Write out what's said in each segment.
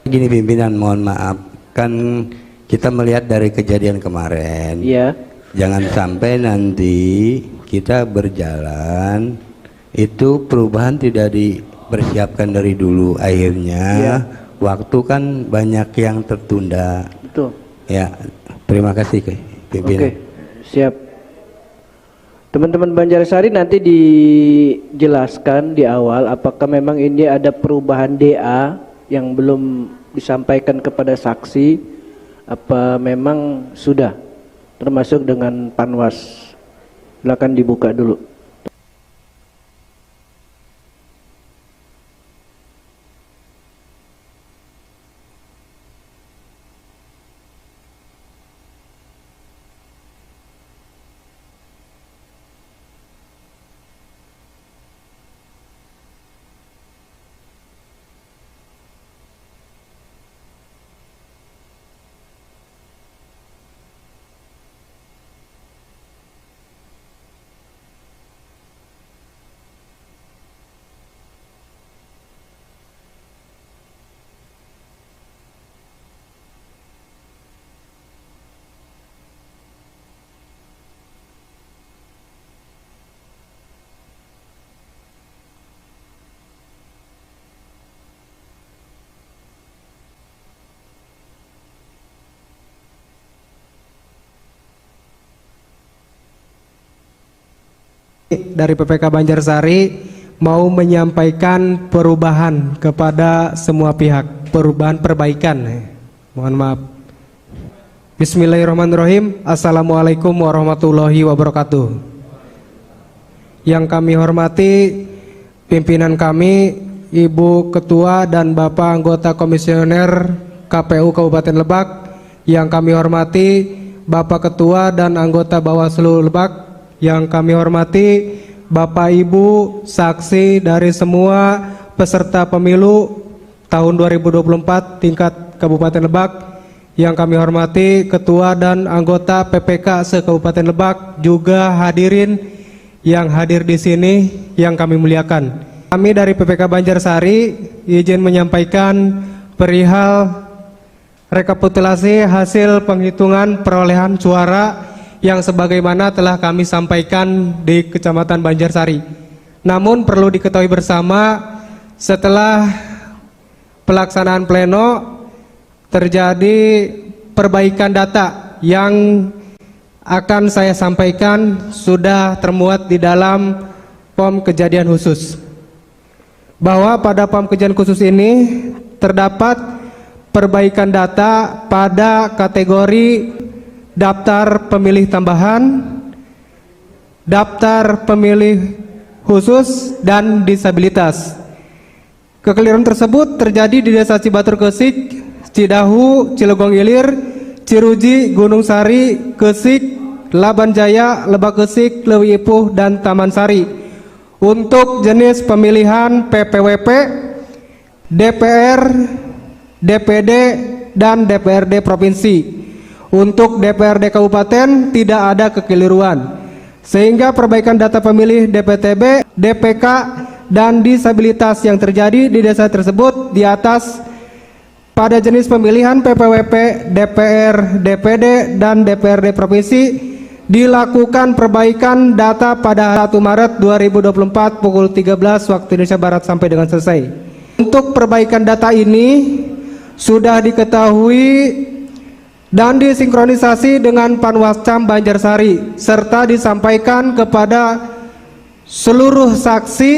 Gini pimpinan, mohon maaf, kan kita melihat dari kejadian kemarin. Iya. Jangan sampai nanti kita berjalan itu perubahan tidak dipersiapkan dari dulu, akhirnya waktu kan banyak yang tertunda. Betul. Ya, terima kasih pimpinan. Oke, siap. Teman-teman Banjarsari nanti dijelaskan di awal apakah memang ini ada perubahan DA yang belum disampaikan kepada saksi, apa memang sudah termasuk dengan Panwas. Silakan dibuka dulu. Dari PPK Banjarsari mau menyampaikan perubahan kepada semua pihak, perubahan perbaikan. Mohon maaf. Bismillahirrahmanirrahim. Assalamualaikum warahmatullahi wabarakatuh. Yang kami hormati pimpinan kami, Ibu Ketua dan Bapak anggota Komisioner KPU Kabupaten Lebak. Yang kami hormati Bapak Ketua dan anggota Bawaslu Lebak. Yang kami hormati Bapak Ibu saksi dari semua peserta pemilu tahun 2024 tingkat Kabupaten Lebak. Yang kami hormati Ketua dan anggota PPK se-Kabupaten Lebak, juga hadirin yang hadir di sini yang kami muliakan. Kami dari PPK Banjarsari izin menyampaikan perihal rekapitulasi hasil penghitungan perolehan suara yang sebagaimana telah kami sampaikan di Kecamatan Banjarsari. Namun perlu diketahui bersama, setelah pelaksanaan pleno terjadi perbaikan data yang akan saya sampaikan sudah termuat di dalam POM kejadian khusus. Bahwa pada POM kejadian khusus ini terdapat perbaikan data pada kategori daftar pemilih tambahan, daftar pemilih khusus, dan disabilitas. Kekeliruan tersebut terjadi di Desa Cibatur Kesik, Cidahu, Cilegon Ilir, Ciruji, Gunung Sari, Kesik, Laban Jaya, Lebak Kesik, Lewi Ipuh, dan Taman Sari. Untuk jenis pemilihan PPWP, DPR, DPD, dan DPRD Provinsi. Untuk DPRD Kabupaten tidak ada kekeliruan, sehingga perbaikan data pemilih DPTB, DPK, dan disabilitas yang terjadi di desa tersebut di atas pada jenis pemilihan PPWP, DPR, DPD, dan DPRD Provinsi dilakukan perbaikan data pada 1 Maret 2024 pukul 13 waktu Indonesia Barat sampai dengan selesai. Untuk perbaikan data ini sudah diketahui dan disinkronisasi dengan Panwascam Banjarsari serta disampaikan kepada seluruh saksi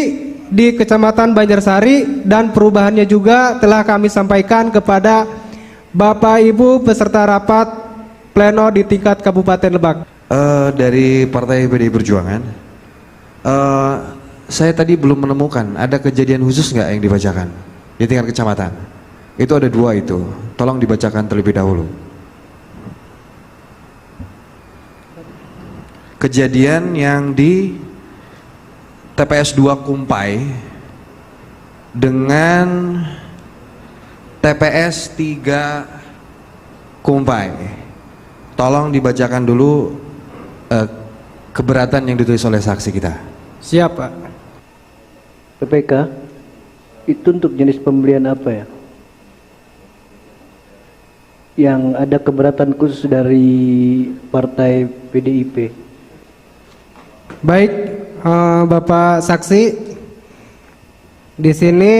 di Kecamatan Banjarsari, dan perubahannya juga telah kami sampaikan kepada Bapak Ibu peserta rapat pleno di tingkat Kabupaten Lebak. Dari Partai PDI Perjuangan, saya tadi belum menemukan ada kejadian khusus nggak yang dibacakan di tingkat kecamatan. Itu ada 2 itu, tolong dibacakan terlebih dahulu. Kejadian yang di TPS 2 Kumpai dengan TPS 3 Kumpai. Tolong dibacakan dulu keberatan yang ditulis oleh saksi kita. Siap, Pak. PPK itu untuk jenis pembelian apa ya? yang ada keberatan khusus dari partai PDIP. Baik, Bapak saksi, di sini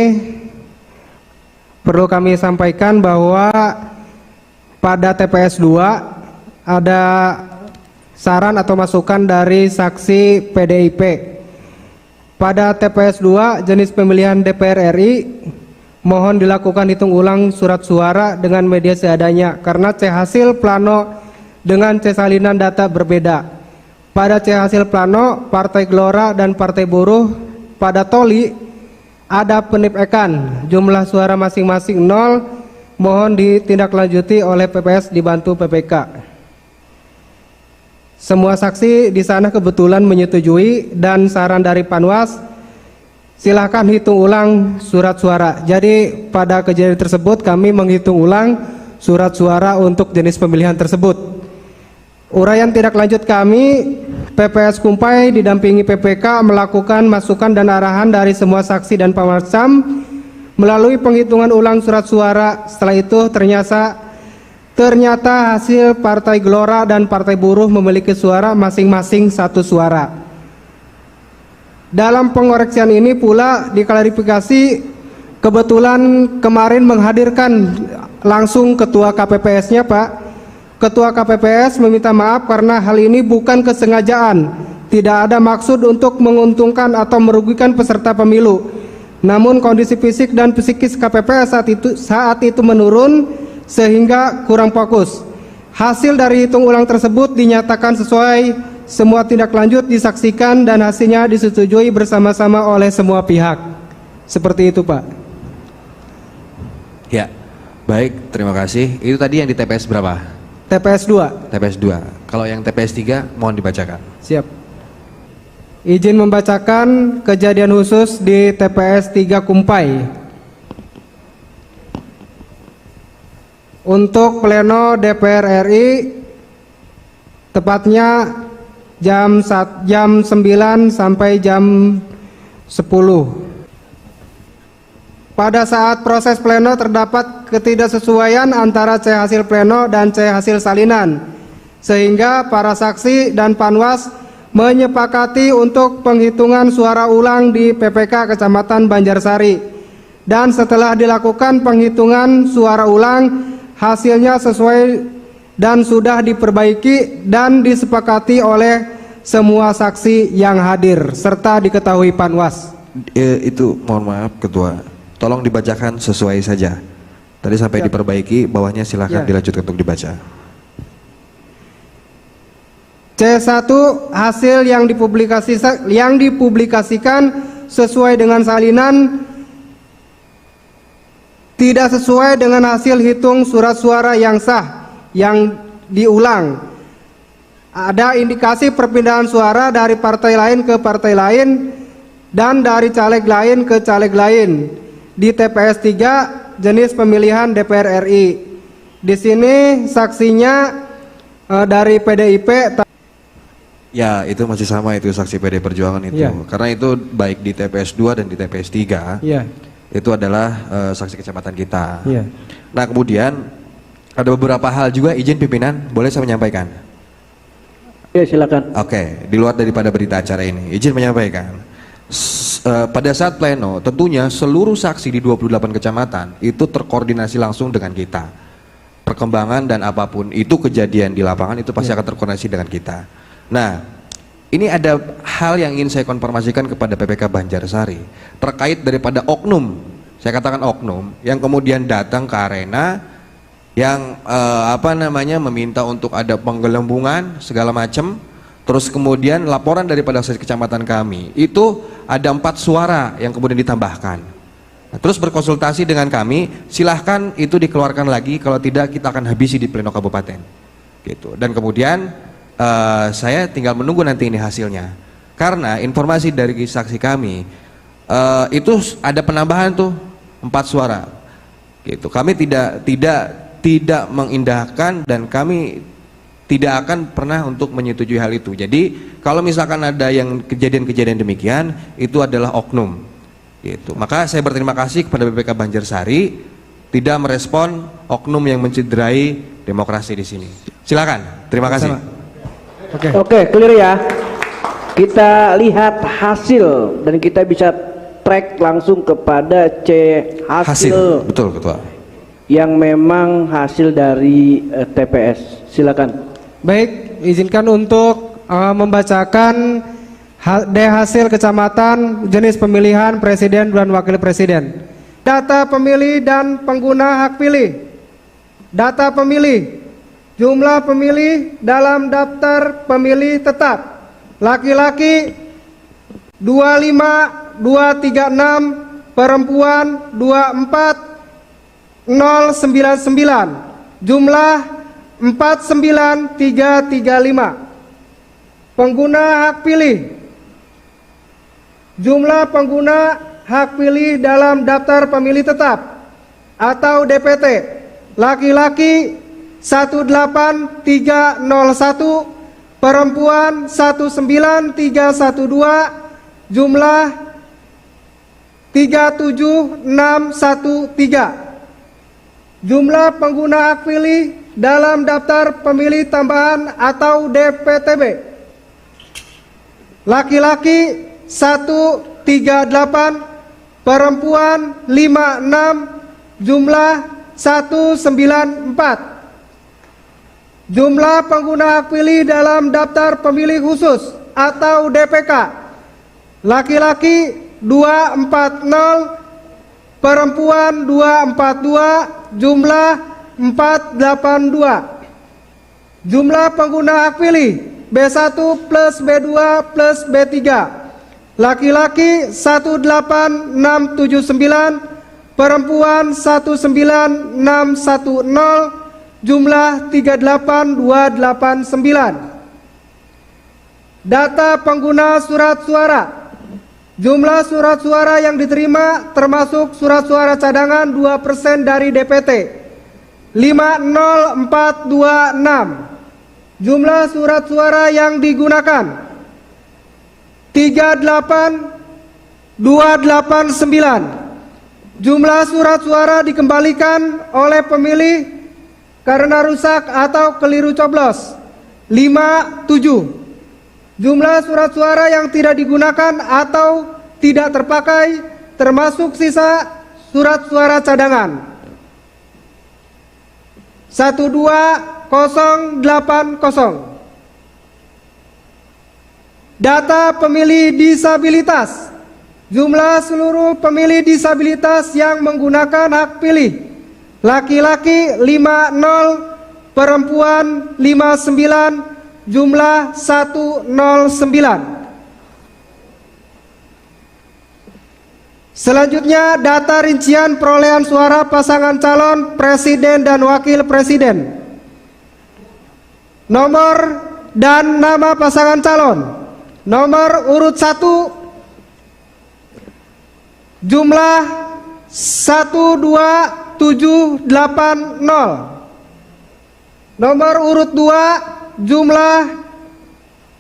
perlu kami sampaikan bahwa pada TPS 2 ada saran atau masukan dari saksi PDIP. Pada TPS 2 jenis pemilihan DPR RI, mohon dilakukan hitung ulang surat suara dengan media seadanya karena C hasil plano dengan C salinan data berbeda. Pada C hasil plano, Partai Gelora dan Partai Buruh pada toli ada penipekan, jumlah suara masing-masing 0, mohon ditindaklanjuti oleh PPS dibantu PPK. Semua saksi di sana kebetulan menyetujui dan saran dari Panwas, silahkan hitung ulang surat suara. Jadi pada kejadian tersebut kami menghitung ulang surat suara untuk jenis pemilihan tersebut. Uraian tindak lanjut kami, PPS Kumpai didampingi PPK melakukan masukan dan arahan dari semua saksi dan Panwascam melalui penghitungan ulang surat suara. Setelah itu ternyata hasil Partai Gelora dan Partai Buruh memiliki suara masing-masing 1 suara. Dalam pengoreksian ini pula diklarifikasi, kebetulan kemarin menghadirkan langsung Ketua KPPS-nya Pak. Ketua KPPS meminta maaf karena hal ini bukan kesengajaan, tidak ada maksud untuk menguntungkan atau merugikan peserta pemilu. Namun kondisi fisik dan psikis KPPS saat itu menurun sehingga kurang fokus. Hasil dari hitung ulang tersebut dinyatakan sesuai, semua tindak lanjut disaksikan dan hasilnya disetujui bersama-sama oleh semua pihak. Seperti itu Pak. Ya, baik, terima kasih. Itu tadi yang di TPS berapa? TPS 2. TPS 2. Kalau yang TPS 3 mohon dibacakan. Siap. Izin membacakan kejadian khusus di TPS 3 Kumpai. Untuk pleno DPR RI tepatnya jam 9 sampai jam 10. Pada saat proses pleno terdapat ketidaksesuaian antara C hasil pleno dan C hasil salinan, sehingga para saksi dan Panwas menyepakati untuk penghitungan suara ulang di PPK Kecamatan Banjarsari. Dan setelah dilakukan penghitungan suara ulang, hasilnya sesuai dan sudah diperbaiki dan disepakati oleh semua saksi yang hadir serta diketahui Panwas. Itu mohon maaf Ketua, tolong dibacakan sesuai saja. Tadi sampai diperbaiki, bawahnya silahkan dilanjutkan untuk dibaca. C1 hasil yang dipublikasikan sesuai dengan salinan tidak sesuai dengan hasil hitung surat suara yang sah yang diulang. Ada indikasi perpindahan suara dari partai lain ke partai lain dan dari caleg lain ke caleg lain di TPS 3 jenis pemilihan DPR RI. Di sini saksinya dari PDIP. Ya, itu masih sama, itu saksi PD Perjuangan itu. Ya. Karena itu baik di TPS 2 dan di TPS 3. Ya. Itu adalah saksi kecamatan kita. Ya. Nah, kemudian ada beberapa hal juga, izin pimpinan, boleh saya menyampaikan? Ya silakan. Oke, di luar daripada berita acara ini, izin menyampaikan. Pada saat pleno, tentunya seluruh saksi di 28 kecamatan itu terkoordinasi langsung dengan kita. Perkembangan dan apapun itu kejadian di lapangan itu pasti akan terkoordinasi dengan kita. Nah, ini ada hal yang ingin saya konfirmasikan kepada PPK Banjarsari terkait daripada oknum, saya katakan oknum, yang kemudian datang ke arena yang meminta untuk ada penggelembungan segala macam. Terus kemudian laporan daripada saksi kecamatan kami itu ada 4 suara yang kemudian ditambahkan. Nah, terus berkonsultasi dengan kami, silahkan itu dikeluarkan lagi, kalau tidak kita akan habisi di pleno kabupaten gitu. Dan kemudian saya tinggal menunggu nanti ini hasilnya, karena informasi dari saksi kami itu ada penambahan tuh 4 suara gitu. Kami tidak mengindahkan dan kami tidak akan pernah untuk menyetujui hal itu. Jadi kalau misalkan ada yang kejadian-kejadian demikian, itu adalah oknum gitu. Maka saya berterima kasih kepada BPK Banjarsari tidak merespon oknum yang mencederai demokrasi di sini. Silakan. Terima kasih. Oke. Oke, clear ya. Kita lihat hasil dan kita bisa track langsung kepada C hasil Betul, Ketua. yang memang hasil dari TPS. Silakan. Baik, izinkan untuk membacakan hasil kecamatan jenis pemilihan presiden dan wakil presiden. Data pemilih dan pengguna hak pilih. Data pemilih. Jumlah pemilih dalam daftar pemilih tetap. Laki-laki 25236, perempuan 24099. Jumlah 49335. Pengguna hak pilih. Jumlah pengguna hak pilih dalam daftar pemilih tetap atau DPT. Laki-laki 18301, perempuan 19312, jumlah 37613. Jumlah pengguna hak pilih dalam daftar pemilih tambahan atau DPTB. Laki-laki 138, perempuan 56, jumlah 194. Jumlah pengguna hak pilih dalam daftar pemilih khusus atau DPK. Laki-laki 240, perempuan 242, jumlah 482. Jumlah pengguna hak pilih B1 plus B2 plus B3. Laki-laki 18679, perempuan 19610, jumlah 38289. Data pengguna surat suara. Jumlah surat suara yang diterima termasuk surat suara cadangan 2% dari DPT 50426. Jumlah surat suara yang digunakan 38289. Jumlah surat suara dikembalikan oleh pemilih karena rusak atau keliru coblos 57. Jumlah surat suara yang tidak digunakan atau tidak terpakai termasuk sisa surat suara cadangan 12080. Data pemilih disabilitas. Jumlah seluruh pemilih disabilitas yang menggunakan hak pilih. Laki-laki 50, perempuan 59, jumlah 109. Selanjutnya data rincian perolehan suara pasangan calon presiden dan wakil presiden. Nomor dan nama pasangan calon. Nomor urut 1 jumlah 12780. Nomor urut 2 jumlah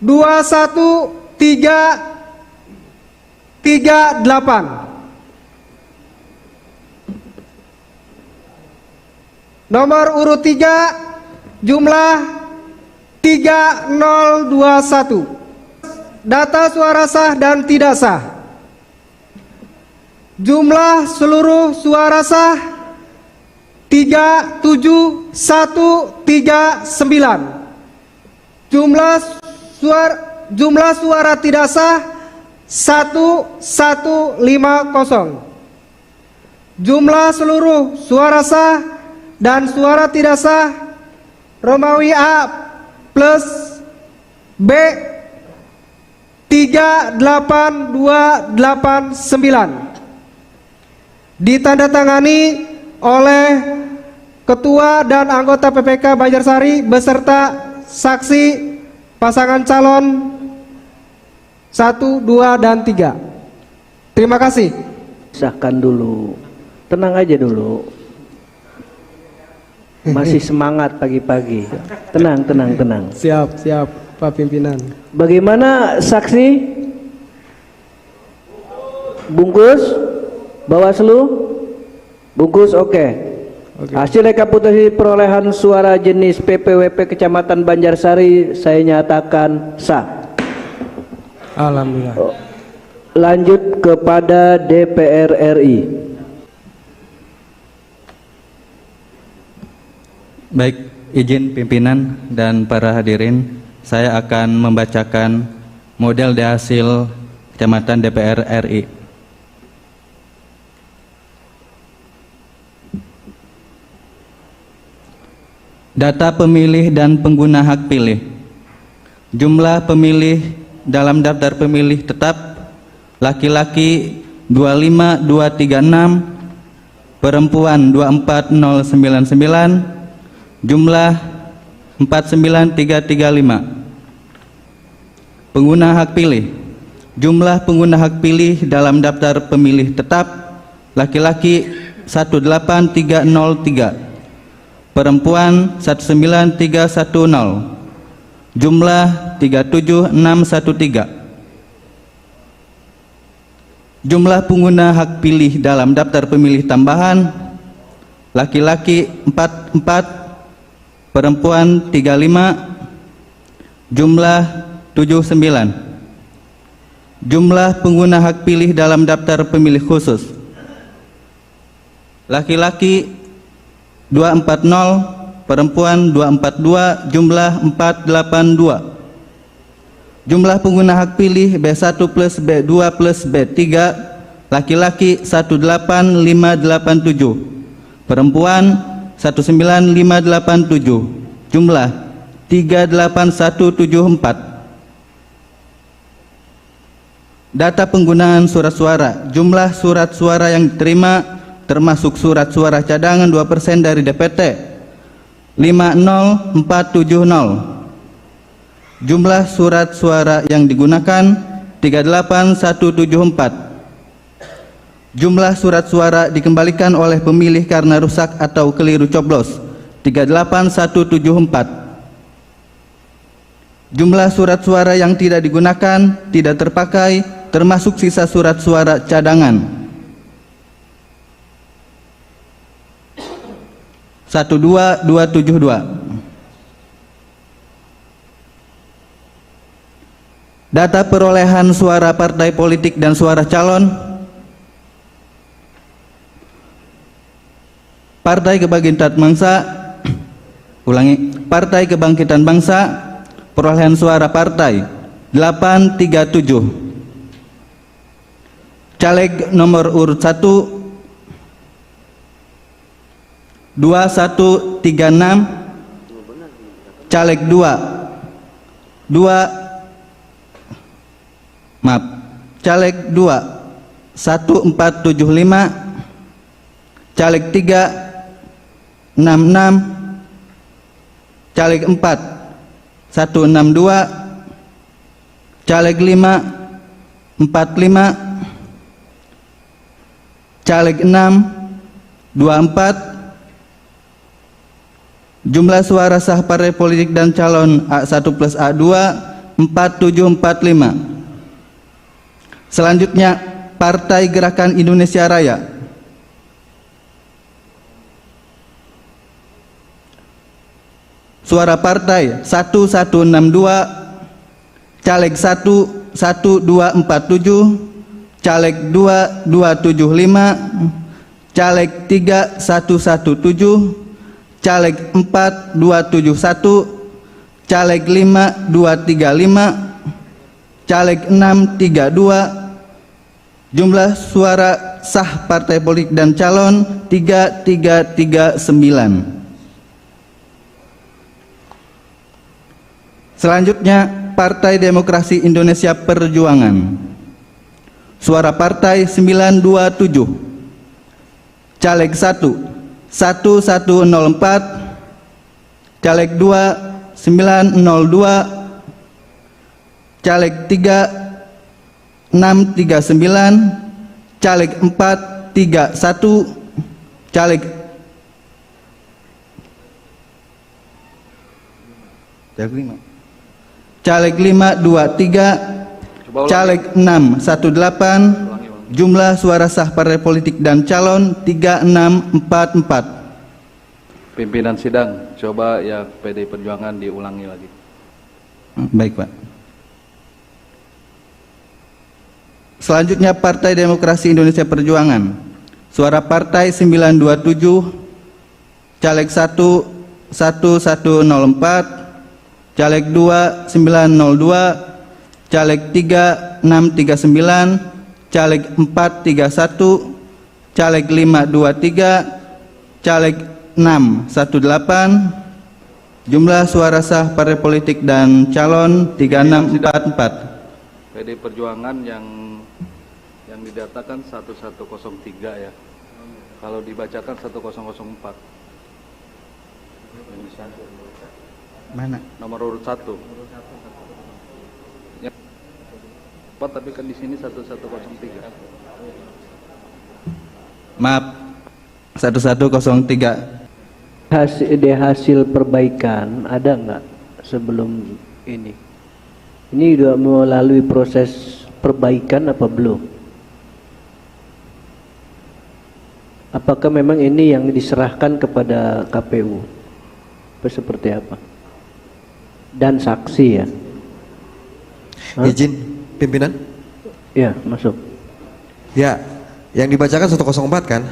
21338. Nomor urut 3 jumlah 3021. Data suara sah dan tidak sah. Jumlah seluruh suara sah 37139. Jumlah suara tidak sah 1150. Jumlah seluruh suara sah dan suara tidak sah Romawi A plus B 38289 ditandatangani oleh Ketua dan anggota PPK Banjarsari beserta saksi pasangan calon 1, 2, dan 3. Terima kasih. Sahkan dulu. Tenang aja dulu. Masih semangat pagi-pagi. Tenang. Siap, Pak Pimpinan. Bagaimana saksi? Bungkus? Bawaslu? Bungkus, oke. Hasil rekapitulasi perolehan suara jenis PPWP Kecamatan Banjarsari saya nyatakan sah. Alhamdulillah. Lanjut kepada DPR RI. Baik, izin pimpinan dan para hadirin, saya akan membacakan model hasil Kecamatan DPR RI. Data pemilih dan pengguna hak pilih. Jumlah pemilih dalam daftar pemilih tetap laki-laki 25236, perempuan 24099, jumlah 49335. Pengguna hak pilih. Jumlah pengguna hak pilih dalam daftar pemilih tetap laki-laki 18303, perempuan 19310, jumlah 37613. Jumlah pengguna hak pilih dalam daftar pemilih tambahan laki-laki 44, perempuan 35, jumlah 79. Jumlah pengguna hak pilih dalam daftar pemilih khusus laki-laki 240, perempuan 242, jumlah 482. Jumlah pengguna hak pilih B1 plus B2 plus B3 laki-laki 18587, perempuan 19587, jumlah 38174. Data penggunaan surat suara. Jumlah surat suara yang diterima termasuk surat suara cadangan 2% dari DPT 50470. Jumlah surat suara yang digunakan 38174. Jumlah surat suara dikembalikan oleh pemilih karena rusak atau keliru coblos 38174. Jumlah surat suara yang tidak digunakan, tidak terpakai, termasuk sisa surat suara cadangan 12272. Data perolehan suara partai politik dan suara calon. Partai Kebangkitan Bangsa, Partai Kebangkitan Bangsa, perolehan suara partai 837. Caleg nomor urut 1 2136, caleg 2 caleg 2 1475, caleg 3 66, caleg 4 162, caleg 5 45, caleg 6 24. Jumlah suara sah partai politik dan calon A1 plus A2 4745. Selanjutnya Partai Gerakan Indonesia Raya. Suara partai 1162, caleg 1 1247, caleg 2 275, caleg 3 117, caleg 4 271, caleg 5 235, caleg 6 32. Jumlah suara sah partai politik dan calon 3339. Selanjutnya Partai Demokrasi Indonesia Perjuangan. Suara partai 927, caleg 1 1104, caleg 2 902, caleg 3 639, caleg 4 31, caleg 5 23, caleg 6 18. Jumlah suara sah partai politik dan calon 3644. Pimpinan sidang, coba ya PDI Perjuangan diulangi lagi. Baik, Pak. Selanjutnya Partai Demokrasi Indonesia Perjuangan. Suara partai 927, caleg 1 1104, caleg 2 902, caleg 3 639, caleg 431, caleg 523, caleg 618, jumlah suara sah partai politik dan calon 3644. PDI Perjuangan yang didatakan 1103 ya. Kalau dibacakan 1004. Mana? Nomor urut 1. Ya. Tapi kan di sini 1103. Maaf, 1103. Hasil perbaikan ada nggak sebelum ini? Ini sudah melalui proses perbaikan apa belum? Apakah memang ini yang diserahkan kepada KPU? Seperti apa? Dan saksi ya? Hah? Izin pimpinan? Ya, masuk. Ya, yang dibacakan 104 kan?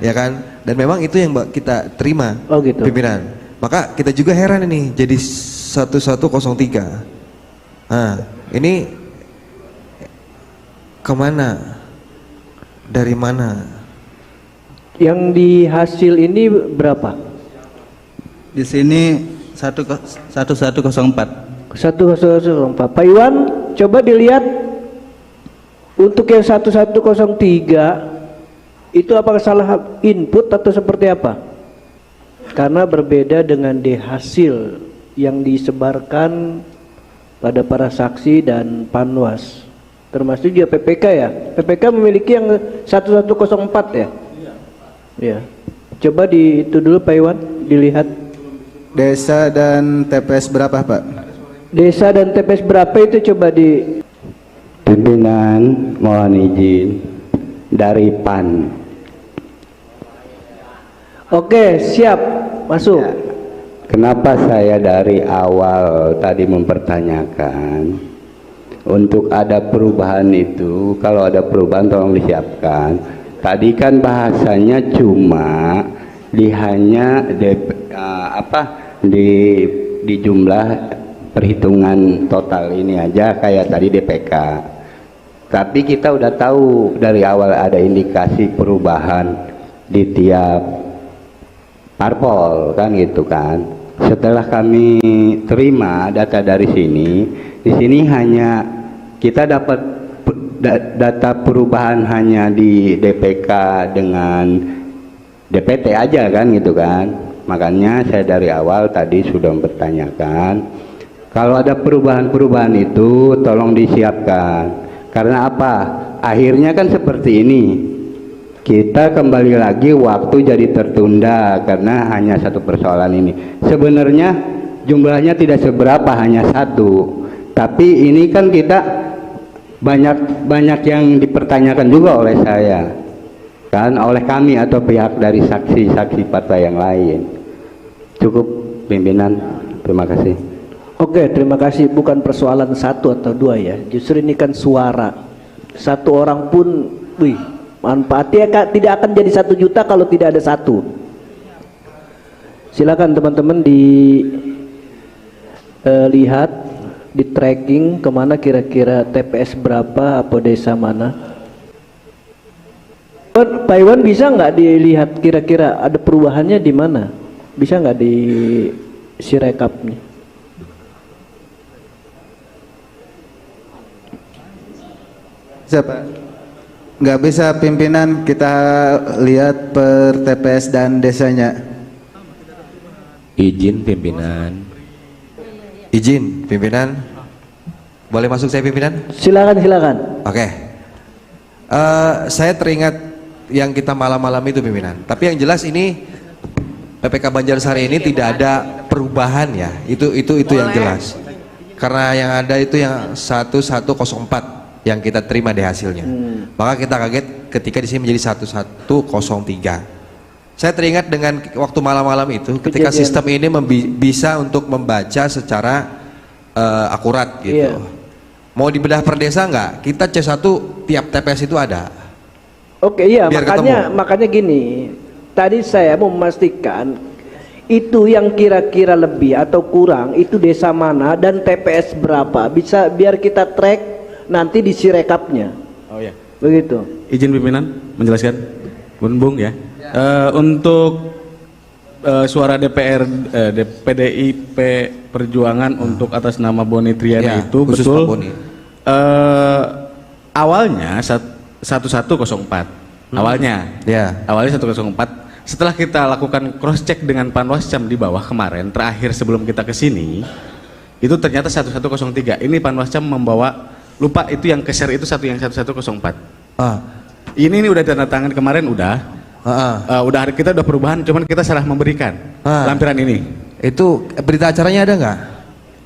Ya kan? Dan memang itu yang kita terima, Oh gitu. pimpinan. Maka kita juga heran ini jadi 1103. Nah, ini kemana? Dari mana? Yang di hasil ini berapa? Di sini 1104. 1104. Pak Iwan, coba dilihat untuk yang 1103 itu apakah salah input atau seperti apa? Karena berbeda dengan di hasil yang disebarkan pada para saksi dan panwas, termasuk juga PPK ya. PPK memiliki yang 1104 ya. Ya. Coba itu dulu Pak Iwan, dilihat. Desa dan TPS berapa, Pak? Desa dan TPS berapa itu coba di. Pimpinan mohon izin dari PAN. Oke, siap. Masuk. Kenapa saya dari awal tadi mempertanyakan untuk ada perubahan itu, kalau ada perubahan tolong disiapkan. Tadi kan bahasanya cuma di jumlah perhitungan total ini aja kayak tadi DPK. Tapi kita udah tahu dari awal ada indikasi perubahan di tiap parpol kan gitu kan. Setelah kami terima data dari sini, di sini hanya kita dapat data perubahan hanya di DPK dengan DPT aja kan gitu kan. Makanya saya dari awal tadi sudah mempertanyakan kalau ada perubahan-perubahan itu tolong disiapkan. Karena apa? Akhirnya kan seperti ini. Kita kembali lagi waktu jadi tertunda karena hanya satu persoalan ini. Sebenarnya jumlahnya tidak seberapa, hanya satu. Tapi ini kan kita banyak yang dipertanyakan juga oleh saya, kan oleh kami atau pihak dari saksi-saksi partai yang lain. Cukup pimpinan, terima kasih. Oke, terima kasih. Bukan persoalan satu atau dua ya, justru ini kan suara. Satu orang pun, manfaatnya tidak akan jadi 1 juta kalau tidak ada satu. Silakan teman-teman dilihat, di tracking kemana kira-kira TPS berapa atau desa mana. Pak Iwan bisa nggak dilihat kira-kira ada perubahannya di mana? Bisa nggak di sirekapnya? Bisa, Pak. Nggak bisa pimpinan, kita lihat per TPS dan desanya. Izin pimpinan. Izin pimpinan. Boleh masuk saya pimpinan? Silakan. Oke. Saya teringat yang kita malam-malam itu pimpinan. Tapi yang jelas ini PPK Banjarsari ini tidak ada perubahan ya. Itu yang jelas. Karena yang ada itu yang 1104 yang kita terima di hasilnya. Maka kita kaget ketika di sini menjadi 1103. Saya teringat dengan waktu malam-malam itu ketika Kejadian. sistem ini bisa untuk membaca secara akurat gitu. Iya. Mau dibedah per desa nggak? Kita C1 tiap TPS itu ada. Oke, iya, Biar makanya gini. Tadi saya mau memastikan itu yang kira-kira lebih atau kurang itu desa mana dan TPS berapa. Bisa biar kita track nanti di sirekapnya. Oh ya. Begitu. Izin pimpinan menjelaskan. Bung ya. Untuk suara DPR PDIP Perjuangan untuk atas nama Boni Triana Ya, itu khusus betul. Pak Boni. Awalnya 1104. Awalnya. Ya. Awalnya 104. Setelah kita lakukan cross check dengan Panwascam di bawah kemarin terakhir sebelum kita ke sini, itu ternyata 1103. Ini Panwascam membawa, lupa itu yang ke share itu yang 1104. Ini udah tanda tangan kemarin udah. Udah kita udah perubahan, cuman kita salah memberikan lampiran ini. Itu berita acaranya ada nggak?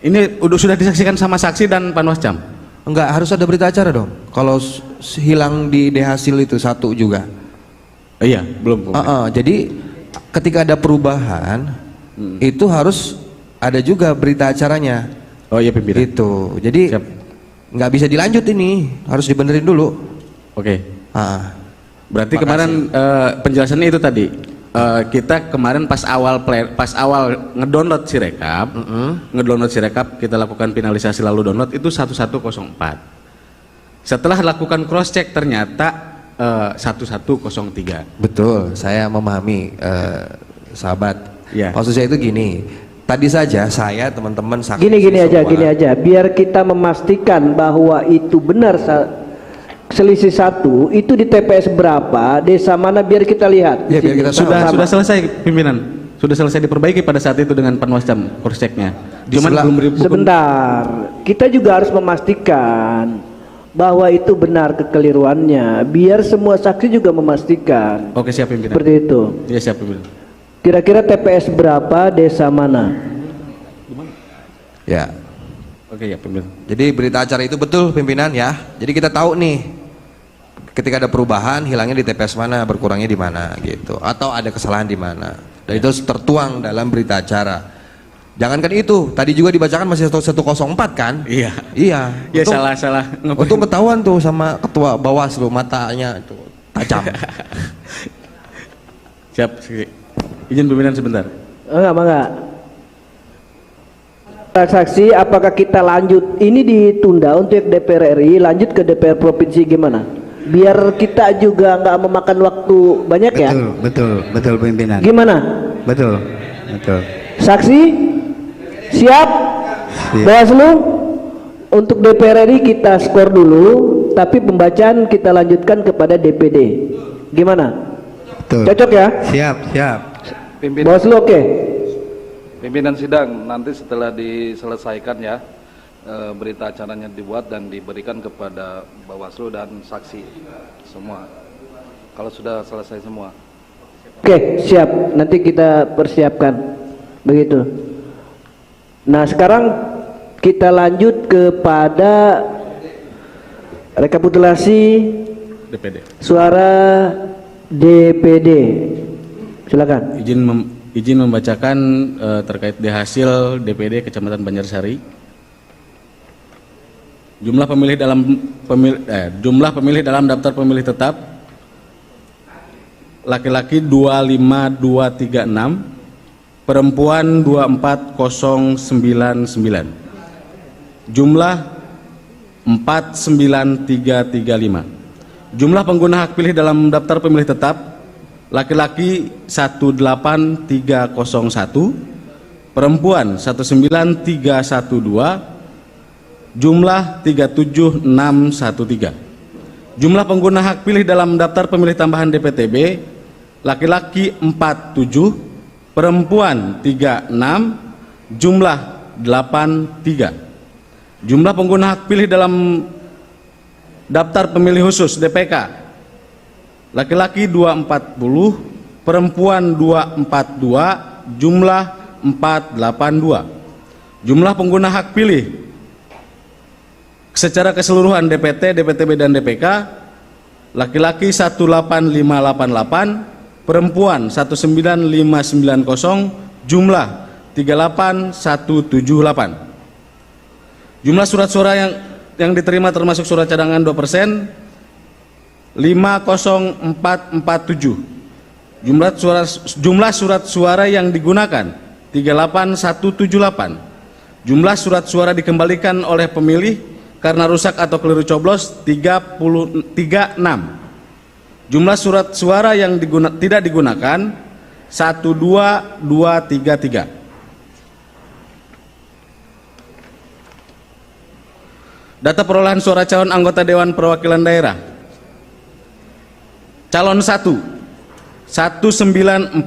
Ini sudah disaksikan sama saksi dan Panwascam. Enggak, harus ada berita acara dong. Kalau hilang di hasil itu satu juga. Iya, belum. Jadi ketika ada perubahan itu harus ada juga berita acaranya. Oh iya pimpinan. Itu. Jadi Siap. nggak bisa dilanjut ini, harus dibenerin dulu. Oke. Berarti Makasih. kemarin penjelasannya itu tadi. Kita kemarin pas awal ngedownload Sirekap, kita lakukan finalisasi lalu download itu 1104. Setelah lakukan cross check ternyata 1103. Betul, saya memahami sahabat. Ya. Maksud saya itu gini. Tadi saja saya teman-teman saksi Gini semua. aja, biar kita memastikan bahwa itu benar selisih satu itu di TPS berapa, desa mana, biar kita lihat. Ya, di biar sini. kita tahu. Sudah selesai pimpinan. Sudah selesai diperbaiki pada saat itu dengan Panwascam cross checknya. Cuman belum Sebentar, kita juga harus memastikan bahwa itu benar kekeliruannya, biar semua saksi juga memastikan. Oke, siap pimpinan. Seperti itu. Iya, siap pimpinan. Kira-kira TPS berapa, desa mana? Ya. Oke ya pimpinan. Jadi berita acara itu betul pimpinan ya. Jadi kita tahu nih ketika ada perubahan hilangnya di TPS mana, berkurangnya di mana gitu, atau ada kesalahan di mana. Dan itu tertuang dalam berita acara. Jangankan itu, tadi juga dibacakan masih 104 kan? Iya. Iya. Ya Untung- salah. Untung ketahuan tuh sama ketua Bawaslu, matanya itu tajam. Siap. Izin pimpinan sebentar. Enggak. Saksi, apakah kita lanjut? Ini ditunda untuk DPR RI, lanjut ke DPR provinsi gimana? Biar kita juga nggak memakan waktu banyak ya. Betul pimpinan. Gimana? Betul. Saksi, siap? Bawaslu, untuk DPR RI kita skor dulu, tapi pembacaan kita lanjutkan kepada DPD. Gimana? Betul. Cocok ya? Siap. Pimpinan, Bawaslu oke. pimpinan sidang nanti setelah diselesaikan ya, berita acaranya dibuat dan diberikan kepada Bawaslu dan saksi semua. Kalau sudah selesai semua. Oke, siap. Nanti kita persiapkan. Begitu. Nah, sekarang kita lanjut kepada rekapitulasi DPD. suara DPD. Silakan. Izin membacakan terkait di hasil DPD Kecamatan Banjarsari. Jumlah pemilih dalam daftar pemilih tetap laki-laki 25236, perempuan 24099. Jumlah 49335. Jumlah pengguna hak pilih dalam daftar pemilih tetap laki-laki 18301, perempuan 19312, jumlah 37613. Jumlah pengguna hak pilih dalam daftar pemilih tambahan DPTB laki-laki 47, perempuan 36, jumlah 83. Jumlah pengguna hak pilih dalam daftar pemilih khusus DPK laki-laki 240, perempuan 242, jumlah 482. Jumlah pengguna hak pilih secara keseluruhan DPT, DPTB dan DPK laki-laki 18588, perempuan 19590, jumlah 38178. Jumlah surat suara yang diterima termasuk surat cadangan 2%, 50447. Jumlah surat suara yang digunakan 38178. Jumlah surat suara dikembalikan oleh pemilih karena rusak atau keliru coblos 36. Jumlah surat suara yang tidak digunakan 12233. Data perolehan suara calon anggota Dewan Perwakilan Daerah. Calon 1 1945,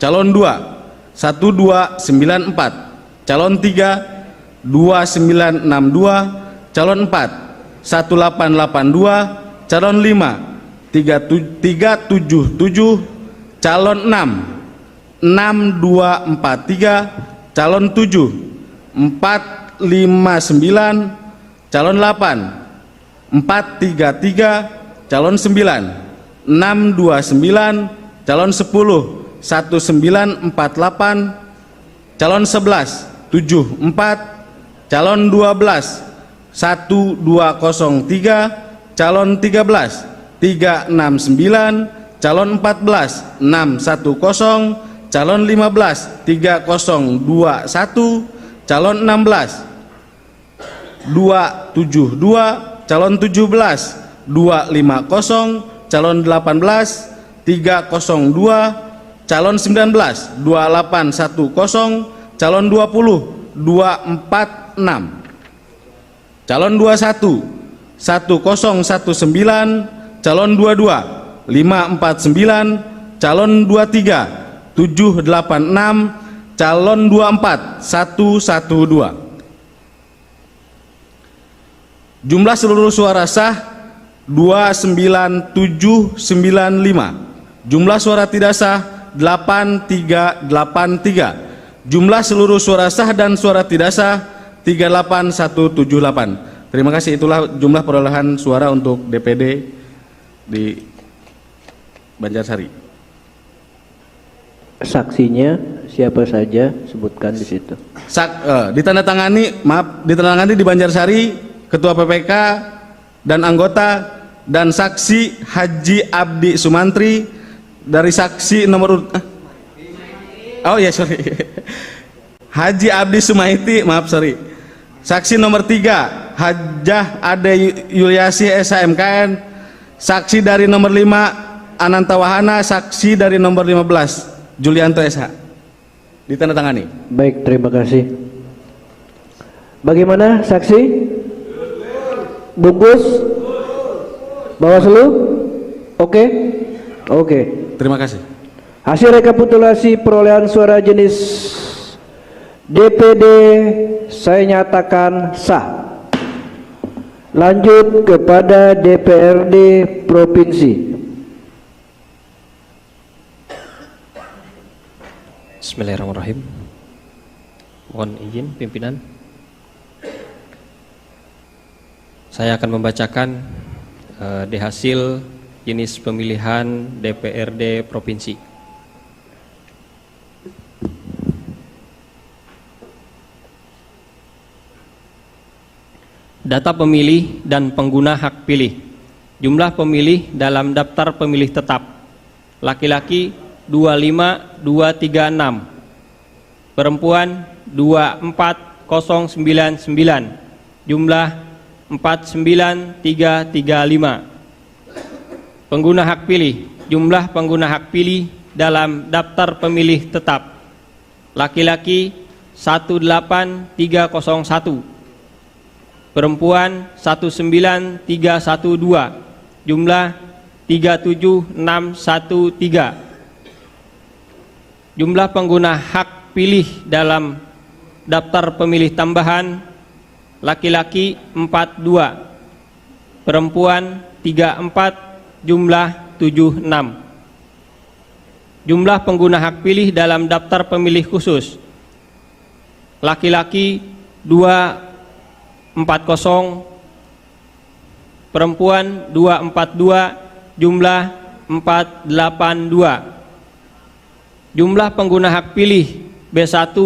calon 2 1294, calon 3 2962, calon 4 1882, calon 5 377, calon 6 6243, calon 7 459, calon 8 433, calon 9 629, calon 10 1948, calon 11 74, calon 12 1203, calon 13 369, calon 14 610, calon 15 3021, calon 16 272, calon 17 250, calon 18 302, calon 19 2810, calon 20 246, calon 21 1019, calon 22 549, calon 23 786, calon 24 112. Jumlah seluruh suara sah 29795. Jumlah suara tidak sah 8383. Jumlah seluruh suara sah dan suara tidak sah 38178. Terima kasih, itulah jumlah perolehan suara untuk DPD di Banjarsari. Saksinya siapa saja, sebutkan di situ. Ditandatangani di Banjarsari Ketua PPK dan anggota, dan saksi Haji Abdi Sumantri dari saksi nomor Haji Abdi Sumaiti, maaf sorry. Saksi nomor 3 Hajah Ade Yuliasi SHMKN. Saksi dari nomor 5 Ananta Wahana. Saksi dari nomor 15 Julianto SH. Ditandatangani. Baik, terima kasih. Bagaimana saksi? Bungkus? Bawaslu? Oke? Oke. Terima kasih. Hasil rekapitulasi perolehan suara jenis DPD saya nyatakan sah. Lanjut kepada DPRD Provinsi. Bismillahirrahmanirrahim. Mohon izin pimpinan. Saya akan membacakan hasil jenis pemilihan DPRD Provinsi. Data pemilih dan pengguna hak pilih. Jumlah pemilih dalam daftar pemilih tetap. Laki-laki 25236, perempuan 24099, jumlah 49335. Pengguna hak pilih. Jumlah pengguna hak pilih dalam daftar pemilih tetap. Laki-laki 18301, perempuan 19312, jumlah 37613. Jumlah pengguna hak pilih dalam daftar pemilih tambahan. Laki-laki 42, perempuan 34, jumlah 76. Jumlah pengguna hak pilih dalam daftar pemilih khusus. Laki-laki 240, perempuan 242, jumlah 482. Jumlah pengguna hak pilih B1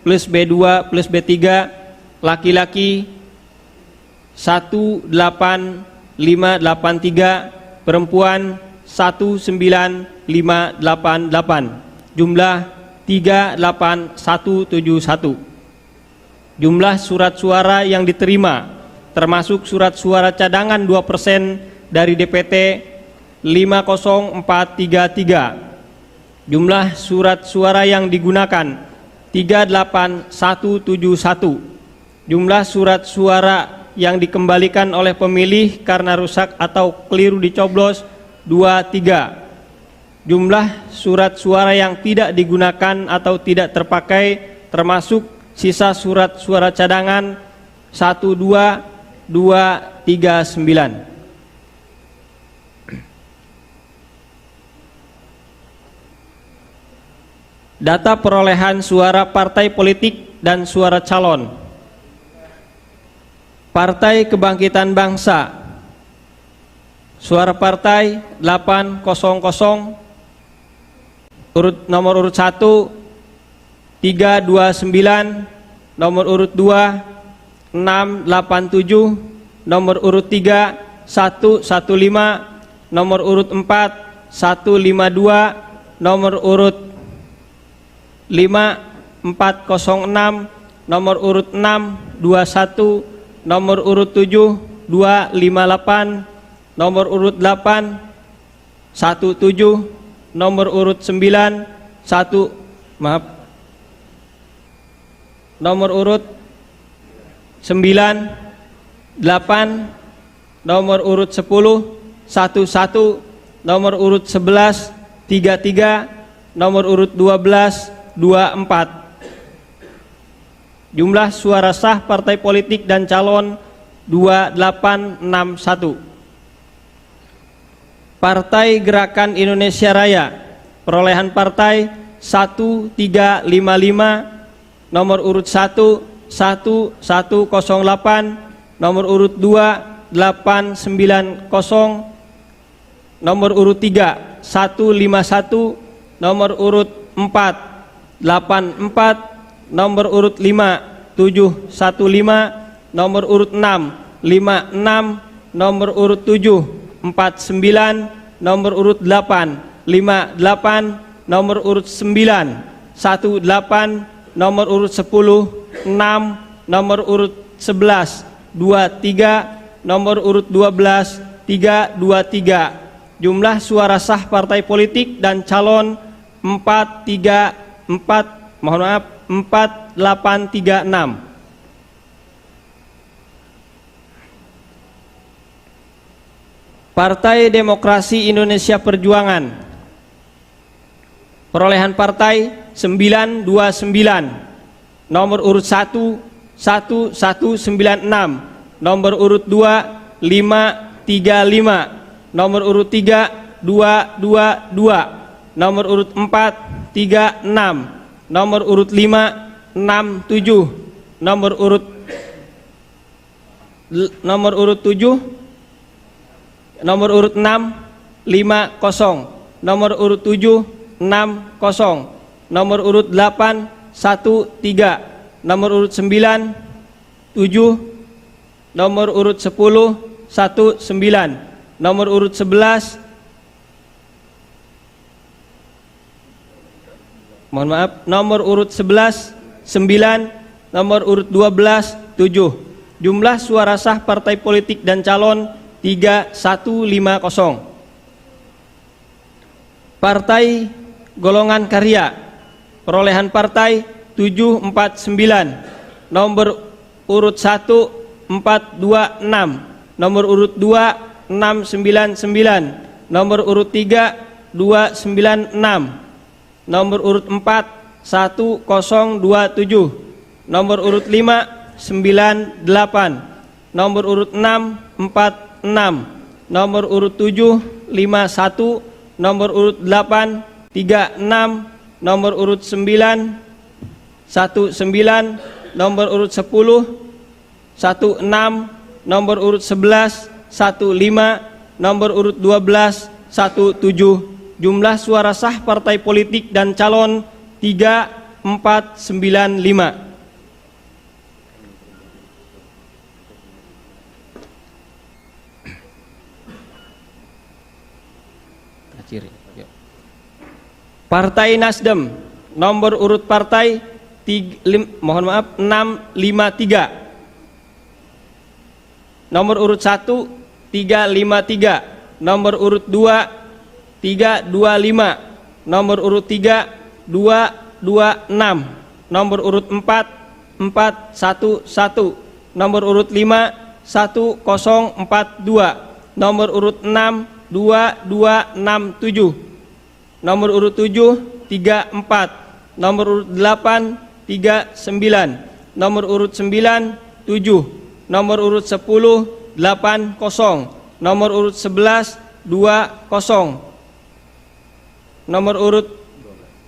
plus B2 plus B3 laki-laki 18583, perempuan 19588. Jumlah 38171. Jumlah surat suara yang diterima termasuk surat suara cadangan 2% dari DPT 50433. Jumlah surat suara yang digunakan 38171. Jumlah surat suara yang dikembalikan oleh pemilih karena rusak atau keliru dicoblos 23. Jumlah surat suara yang tidak digunakan atau tidak terpakai termasuk sisa surat suara cadangan 12239. Data perolehan suara partai politik dan suara calon. Partai Kebangkitan Bangsa, suara partai 800, nomor urut 1 329, nomor urut 2 687, nomor urut 3 115, nomor urut 4 152, nomor urut 5 406, nomor urut 6 21, nomor urut 7 258, nomor urut 8 17, nomor urut 9 nomor urut 9 8, nomor urut 10 11, nomor urut 11 33, nomor urut 12 24. Jumlah suara sah partai politik dan calon 2861. Partai Gerakan Indonesia Raya, perolehan partai 1355, nomor urut 1 1108, nomor urut 2 890, nomor urut 3 151, nomor urut 4 84, nomor urut 5 715, nomor urut 6 56, nomor urut 7 49, nomor urut 8 58, nomor urut 9 18, nomor urut 10 6, nomor urut 11 23, nomor urut 12 323. Jumlah suara sah partai politik dan calon 4836. Partai Demokrasi Indonesia Perjuangan, perolehan partai 929, nomor urut 1 1196, nomor urut 2 535, nomor urut 3 222, nomor urut 4 36, nomor urut 5 67, nomor urut 7, nomor urut 6 50, nomor urut 7 60, nomor urut 8 13, nomor urut 9 7, nomor urut 10 19, nomor urut 11 nomor urut 11 9, nomor urut 12 7. Jumlah suara sah partai politik dan calon 3150. Partai Golongan Karya, perolehan partai 749, nomor urut 1 426, nomor urut 2 699, nomor urut 3 296, nomor urut 4 1027, nomor urut 5 98, nomor urut 6 46, nomor urut 7 51, nomor urut 8 36, nomor urut 9 19, nomor urut 10 16, nomor urut 11 15, nomor urut 12 Jumlah suara sah partai politik dan calon 3495. Partai Nasdem, nomor urut partai 653. Nomor urut 1 353. Nomor urut 2 325. Nomor urut 3 226. Nomor urut 4 411. Nomor urut 5 1042. Nomor urut 6 2267. Nomor urut 7 34. Nomor urut 8 39. Nomor urut 9 7. Nomor urut 10 80. Nomor urut 11 20. Nomor urut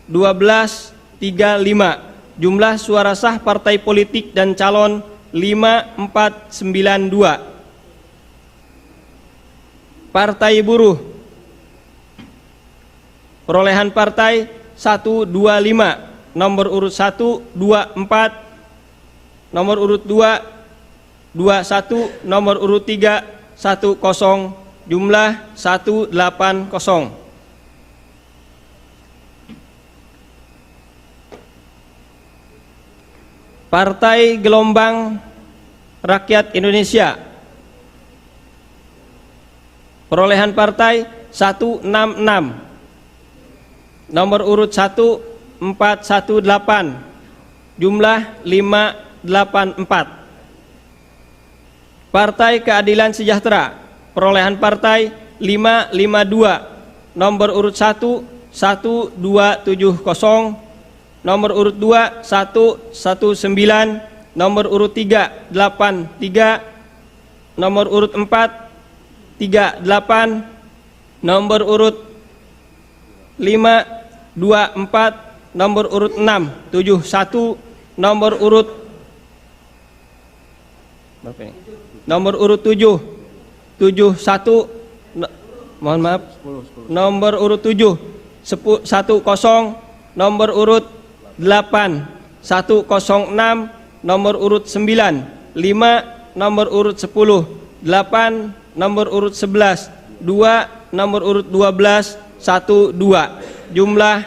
12 35. Jumlah suara sah partai politik dan calon 5492. Partai Buruh, perolehan partai 125. Nomor urut 1 24. Nomor urut 2 21. Nomor urut 3 10. Jumlah 180. Partai Gelombang Rakyat Indonesia, perolehan partai 166. Nomor urut 1 418. Jumlah 584. Partai Keadilan Sejahtera, perolehan partai 552. Nomor urut 1 1270. Nomor urut 2 119. Nomor urut 3 83. Nomor urut 4 38. Nomor urut 5 24. Nomor urut 6 71. Nomor urut Nomor urut 7 71. Mohon maaf. Nomor urut 7 10. Nomor urut 8 106. Nomor urut 9 5. Nomor urut 10 8. Nomor urut 11 2. Nomor urut 12 1 2. Jumlah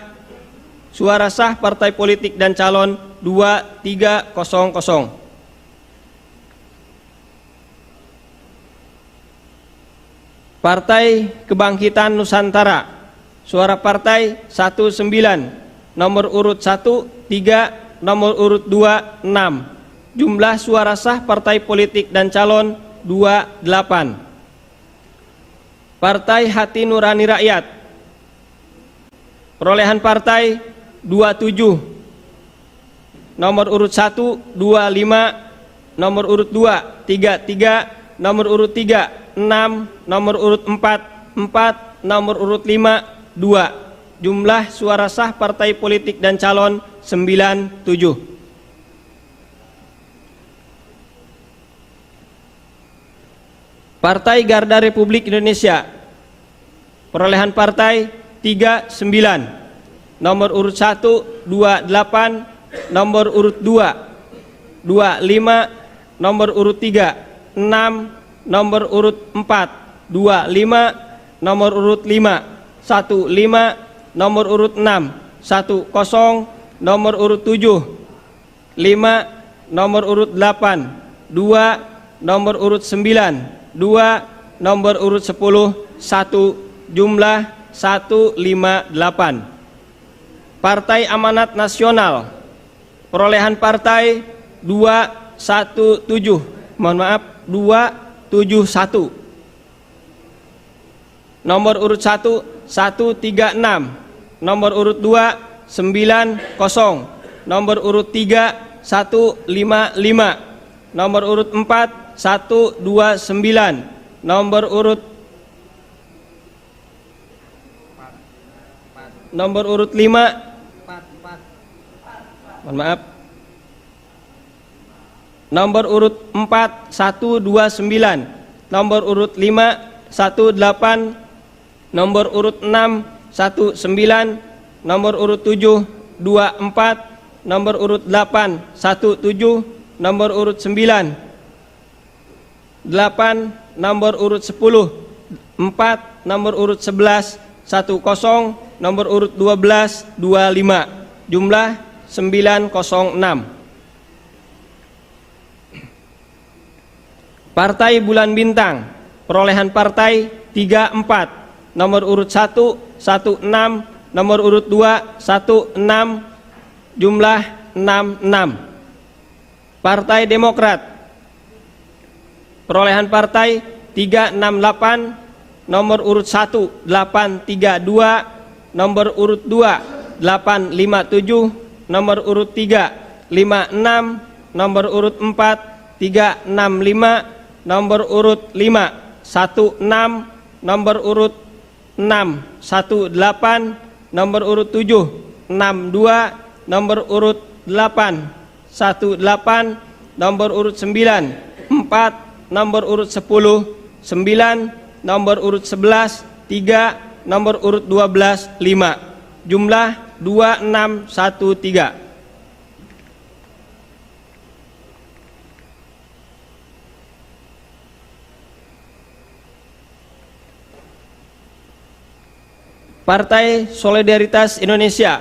suara sah partai politik dan calon 2300. Partai Kebangkitan Nusantara, suara partai 19. Nomor urut 1 3. Nomor urut 2 6. Jumlah suara sah partai politik dan calon 28. Partai Hati Nurani Rakyat, perolehan partai 27. Nomor urut 1 25. Nomor urut 2 33. Nomor urut 3 6. Nomor urut 4 4. Nomor urut 5 2. Jumlah suara sah partai politik dan calon 97. Partai Garda Republik Indonesia, perolehan partai 39. Nomor urut 1 28. Nomor urut 2 25. Nomor urut 3 6. Nomor urut 4 25. Nomor urut 5 15. Nomor urut 6 10. Nomor urut 7 5. Nomor urut 8 2. Nomor urut 9 2. Nomor urut 10 1. Jumlah 158. Partai Amanat Nasional, perolehan partai 217. Mohon maaf, 271. Nomor urut 1 136. Nomor urut 2 90. Nomor urut 3 155. Nomor urut 4 129. Nomor urut 5 mohon maaf. Nomor urut 4 129. Nomor urut 5 18 nomor urut 6 19, nomor urut 7 24, nomor urut 8 17, nomor urut 9 8, nomor urut 10 4, nomor urut 11 10, nomor urut 12 25, jumlah 906. Partai Bulan Bintang, perolehan partai 34, nomor urut 1 16, nomor urut 2 16, jumlah 66. Partai Demokrat, perolehan partai 368, nomor urut 1 832, nomor urut 2 857, nomor urut 3 56, nomor urut 4 365, nomor urut 5 16, nomor urut 6 18, nomor urut 7 62, nomor urut 8 18, nomor urut 9 4, nomor urut 10 9, nomor urut 11 3, nomor urut 12 5, jumlah 2613. Partai Solidaritas Indonesia,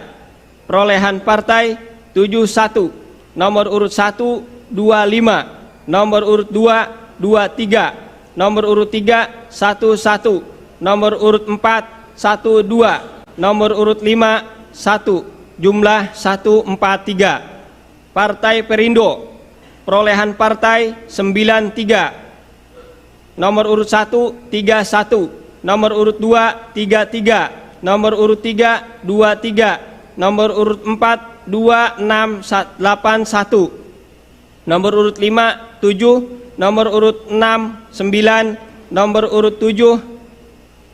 perolehan partai 71, nomor urut 1 25, nomor urut 2 23, nomor urut 3 11, nomor urut 4 12, nomor urut 5 1, jumlah 143. Partai Perindo, perolehan partai 93, nomor urut 1 31, nomor urut 2 33, nomor urut 3 23, nomor urut 4 2681, nomor urut 5 7, nomor urut 6 9, nomor urut 7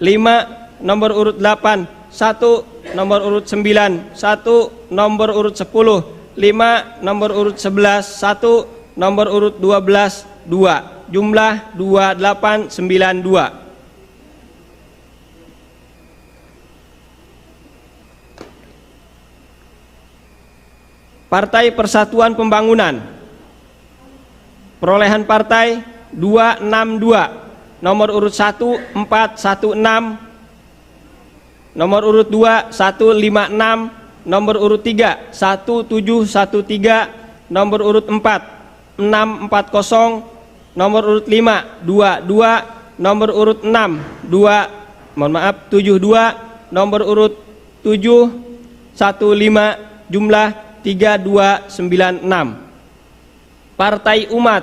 5, nomor urut 8 1, nomor urut 9 1, nomor urut 10 5, nomor urut 11 1, nomor urut 12 2, jumlah 2892. Partai Persatuan Pembangunan, perolehan partai 262, nomor urut 1 416, nomor urut 2 156, nomor urut 3 1713, nomor urut 4 640, nomor urut 5 22, nomor urut 6 72, nomor urut 7 15, jumlah 3296. Partai Umat,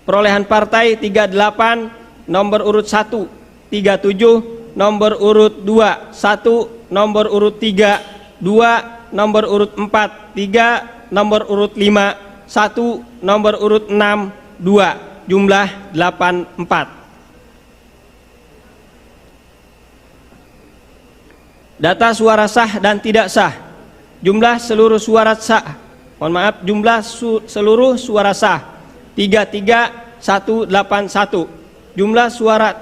perolehan partai 38, nomor urut 1 37, nomor urut 2 1, nomor urut 3 2, nomor urut 4 3, nomor urut 5 1, nomor urut 6 2, jumlah 84. Data suara sah dan tidak sah. Jumlah seluruh suara sah, jumlah seluruh suara sah 33181. Jumlah surat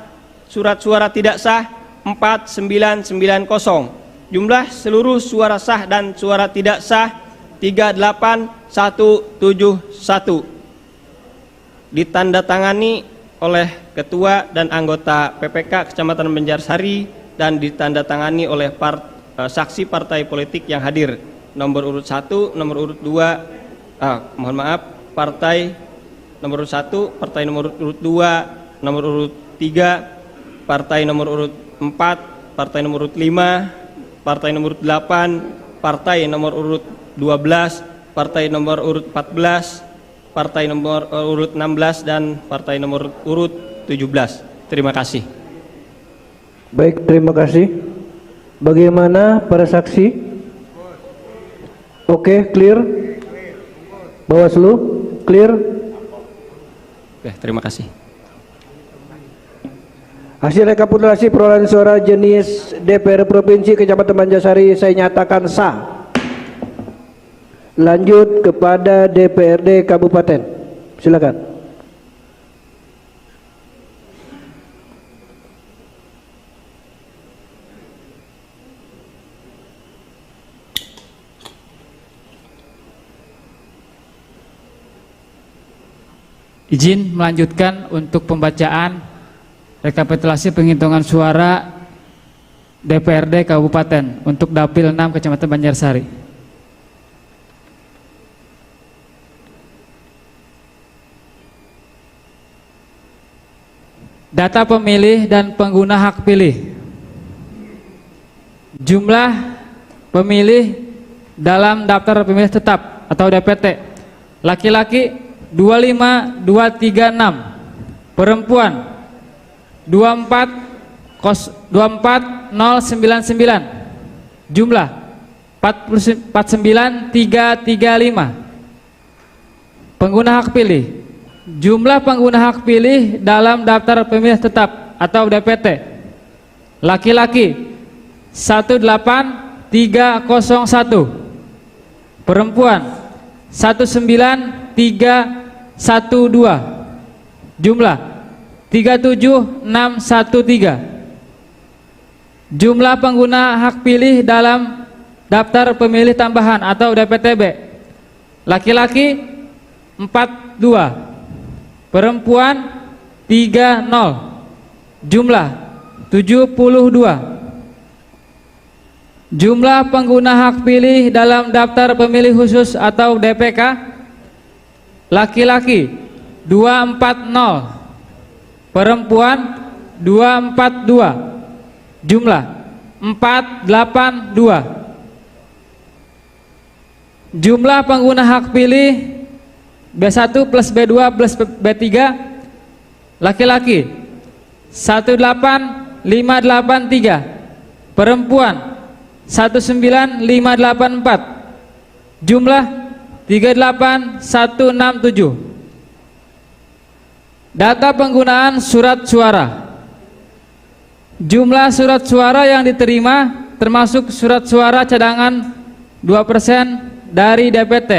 suara tidak sah 4990. Jumlah seluruh suara sah dan suara tidak sah 38171. Ditandatangani oleh Ketua dan anggota PPK Kecamatan Banjarsari dan ditandatangani oleh saksi partai politik yang hadir. Nomor urut 1, nomor urut 2, partai nomor urut 1, partai nomor urut 2, nomor urut 3, partai nomor urut 4, partai nomor urut 5, partai nomor urut 8, partai nomor urut 12, partai nomor urut 14, partai nomor urut 16, dan partai nomor urut 17. Terima kasih. Baik, terima kasih. Bagaimana para saksi? Oke, clear. Bawaslu, clear. Oke, terima kasih. Hasil rekapitulasi perolehan suara jenis DPR Provinsi Kecamatan Banjarsari saya nyatakan sah. Lanjut kepada DPRD Kabupaten. Silakan. Izin melanjutkan untuk pembacaan rekapitulasi penghitungan suara DPRD Kabupaten untuk Dapil 6 Kecamatan Banjarsari. Data pemilih dan pengguna hak pilih. Jumlah pemilih dalam daftar pemilih tetap atau DPT. Laki-laki 25236, perempuan 24099, jumlah 49335. Pengguna hak pilih. Jumlah pengguna hak pilih dalam daftar pemilih tetap atau DPT. Laki-laki 18301, perempuan 19312, jumlah 37613. Jumlah pengguna hak pilih dalam daftar pemilih tambahan atau DPTB. Laki-laki 42, perempuan 30, jumlah 72. Jumlah pengguna hak pilih dalam daftar pemilih khusus atau DPK. Laki-laki 240, perempuan 242, jumlah 482. Jumlah pengguna hak pilih B1 plus B2 plus B3. Laki-laki 18583, perempuan 19584, jumlah 38167. Data penggunaan surat suara. Jumlah surat suara yang diterima termasuk surat suara cadangan 2% dari DPT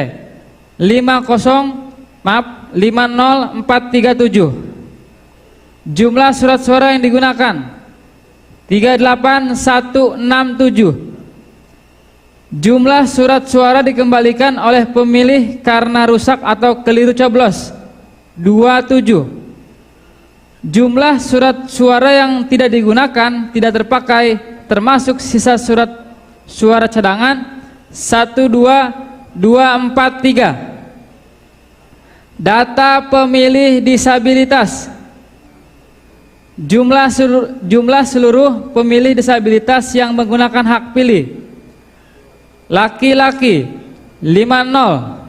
50437. Jumlah surat suara yang digunakan 38167. Jumlah surat suara dikembalikan oleh pemilih karena rusak atau keliru coblos 27. Jumlah surat suara yang tidak digunakan, tidak terpakai, termasuk sisa surat suara cadangan 12243. Data pemilih disabilitas. Jumlah seluruh pemilih disabilitas yang menggunakan hak pilih. Laki-laki 50,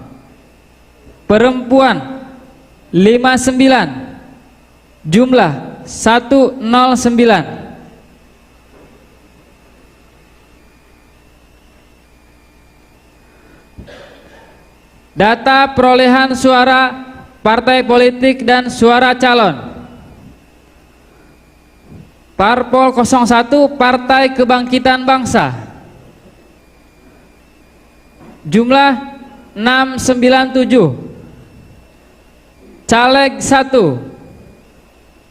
perempuan 59, jumlah 109. Data perolehan suara partai politik dan suara calon. Parpol 01 Partai Kebangkitan Bangsa, jumlah 697. Caleg 1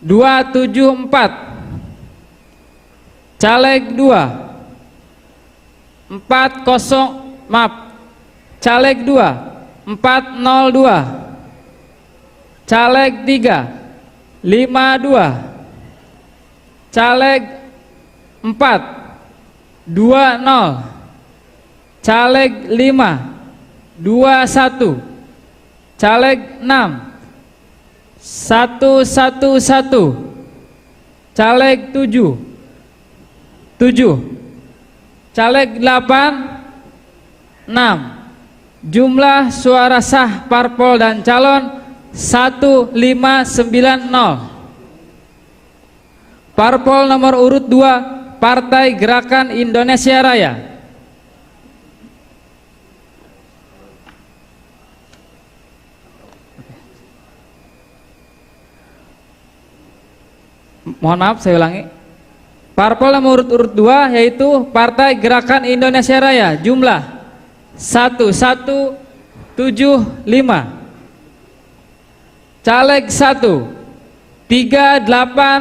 274. Caleg 2 40, maaf, Caleg 2 402. Caleg 3 52. Caleg 4 20. Caleg 5 21. Caleg 6 111. Caleg 7 7. Caleg 8 6. Jumlah suara sah parpol dan calon 1590. Parpol nomor urut 2 Partai Gerakan Indonesia Raya. Mohon maaf, saya ulangi. Parpol nomor urut 2 yaitu Partai Gerakan Indonesia Raya, jumlah 1175. Caleg 1 3811.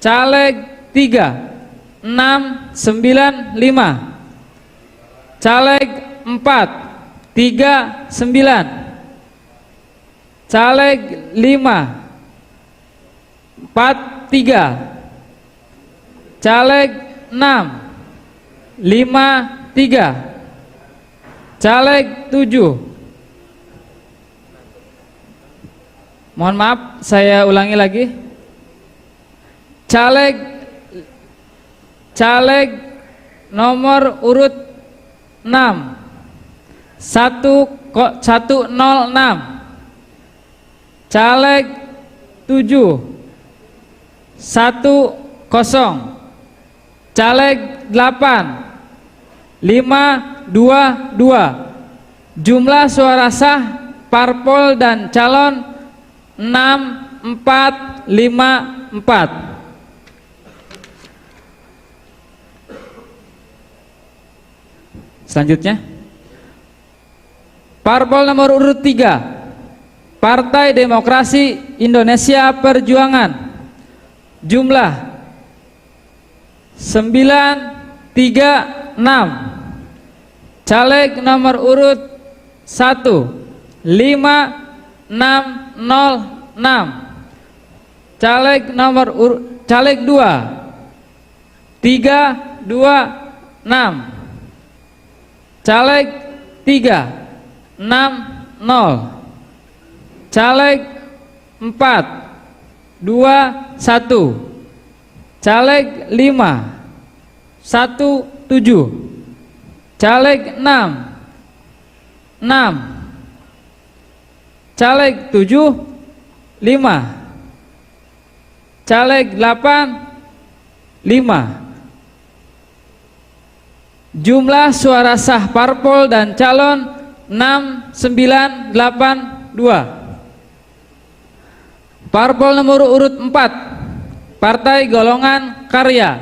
Caleg 3 695. Caleg 4 39. Caleg 5 43, caleg 6 53, caleg 7. Mohon maaf, saya ulangi lagi. Caleg nomor urut 6 106, caleg 7 10, caleg 8 522. Jumlah suara sah parpol dan calon 6454. Selanjutnya, parpol nomor urut 3 Partai Demokrasi Indonesia Perjuangan, jumlah 936, caleg nomor urut 1 506, caleg nomor caleg 2 326, caleg 3 60, caleg 4 21, caleg 5 17, caleg 6 caleg 7 5, caleg 8 5. Jumlah suara sah parpol dan calon 6982. Parpol nomor urut 4 Partai Golongan Karya,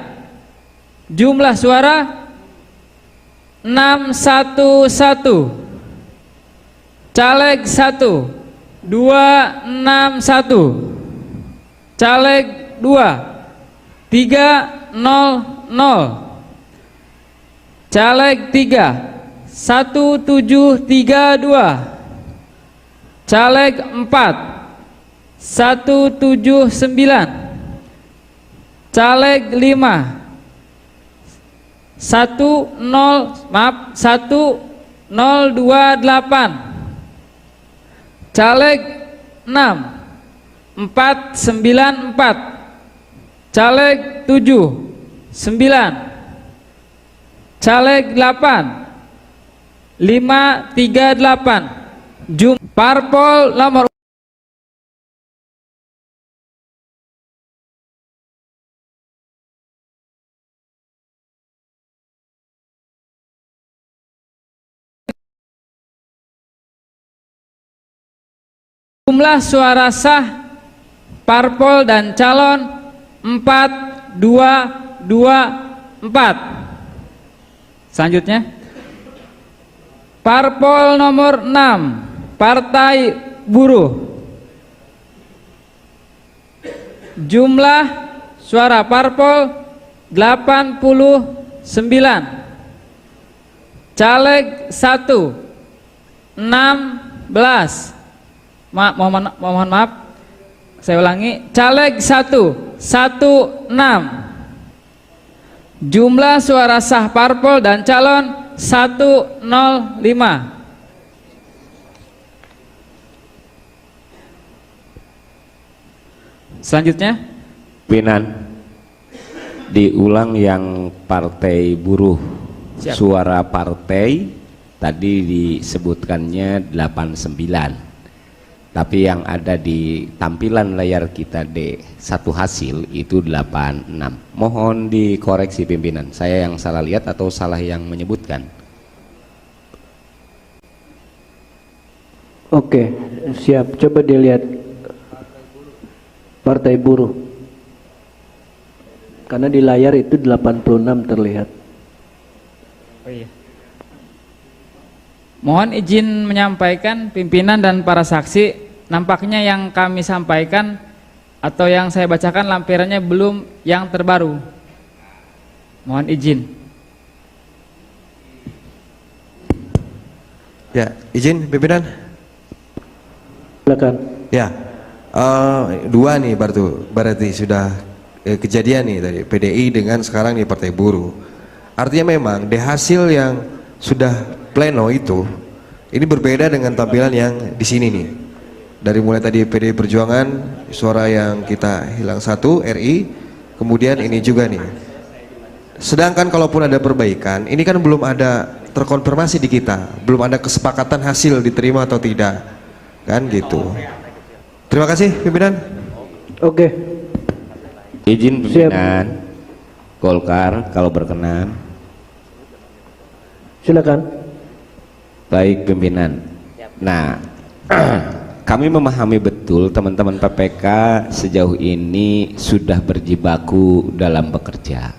jumlah suara 611, caleg 1 261, caleg 2 300, caleg 3 1732, caleg 4 179, caleg 5 1028, caleg 6 494, caleg 7 9, caleg 8 538. Parpol nomor jumlah suara sah parpol dan calon 4224. Selanjutnya, parpol nomor 6 Partai Buruh, jumlah suara parpol 89, caleg 1 16. Mohon maaf, saya ulangi, caleg 1 16. Jumlah suara sah parpol dan calon 105. Selanjutnya, Pinan, diulang yang Partai Buruh. Siap. Suara partai tadi disebutkannya 89. Tapi yang ada di tampilan layar kita D1 hasil itu 86. Mohon dikoreksi pimpinan, saya yang salah lihat atau salah yang menyebutkan? Oke, siap. Coba dilihat Partai Buruh. Karena di layar itu 86 terlihat. oh iya. Mohon izin menyampaikan pimpinan dan para saksi, nampaknya yang kami sampaikan atau yang saya bacakan lampirannya belum yang terbaru. Mohon izin. Ya, izin pimpinan. Silakan. Ya, dua nih berarti sudah kejadian nih tadi PDI dengan sekarang nih Partai Buruh. Artinya memang di hasil yang sudah pleno itu ini berbeda dengan tampilan yang di sini nih. Dari mulai tadi PDI Perjuangan suara yang kita hilang 1 RI, kemudian ini juga nih. Sedangkan kalaupun ada perbaikan, ini kan belum ada terkonfirmasi di kita, belum ada kesepakatan hasil diterima atau tidak, kan gitu. Terima kasih pimpinan. Oke. Izin pimpinan Golkar kalau berkenan. Silakan. Baik pimpinan. Nah, kami memahami betul teman-teman PPK sejauh ini sudah berjibaku dalam bekerja.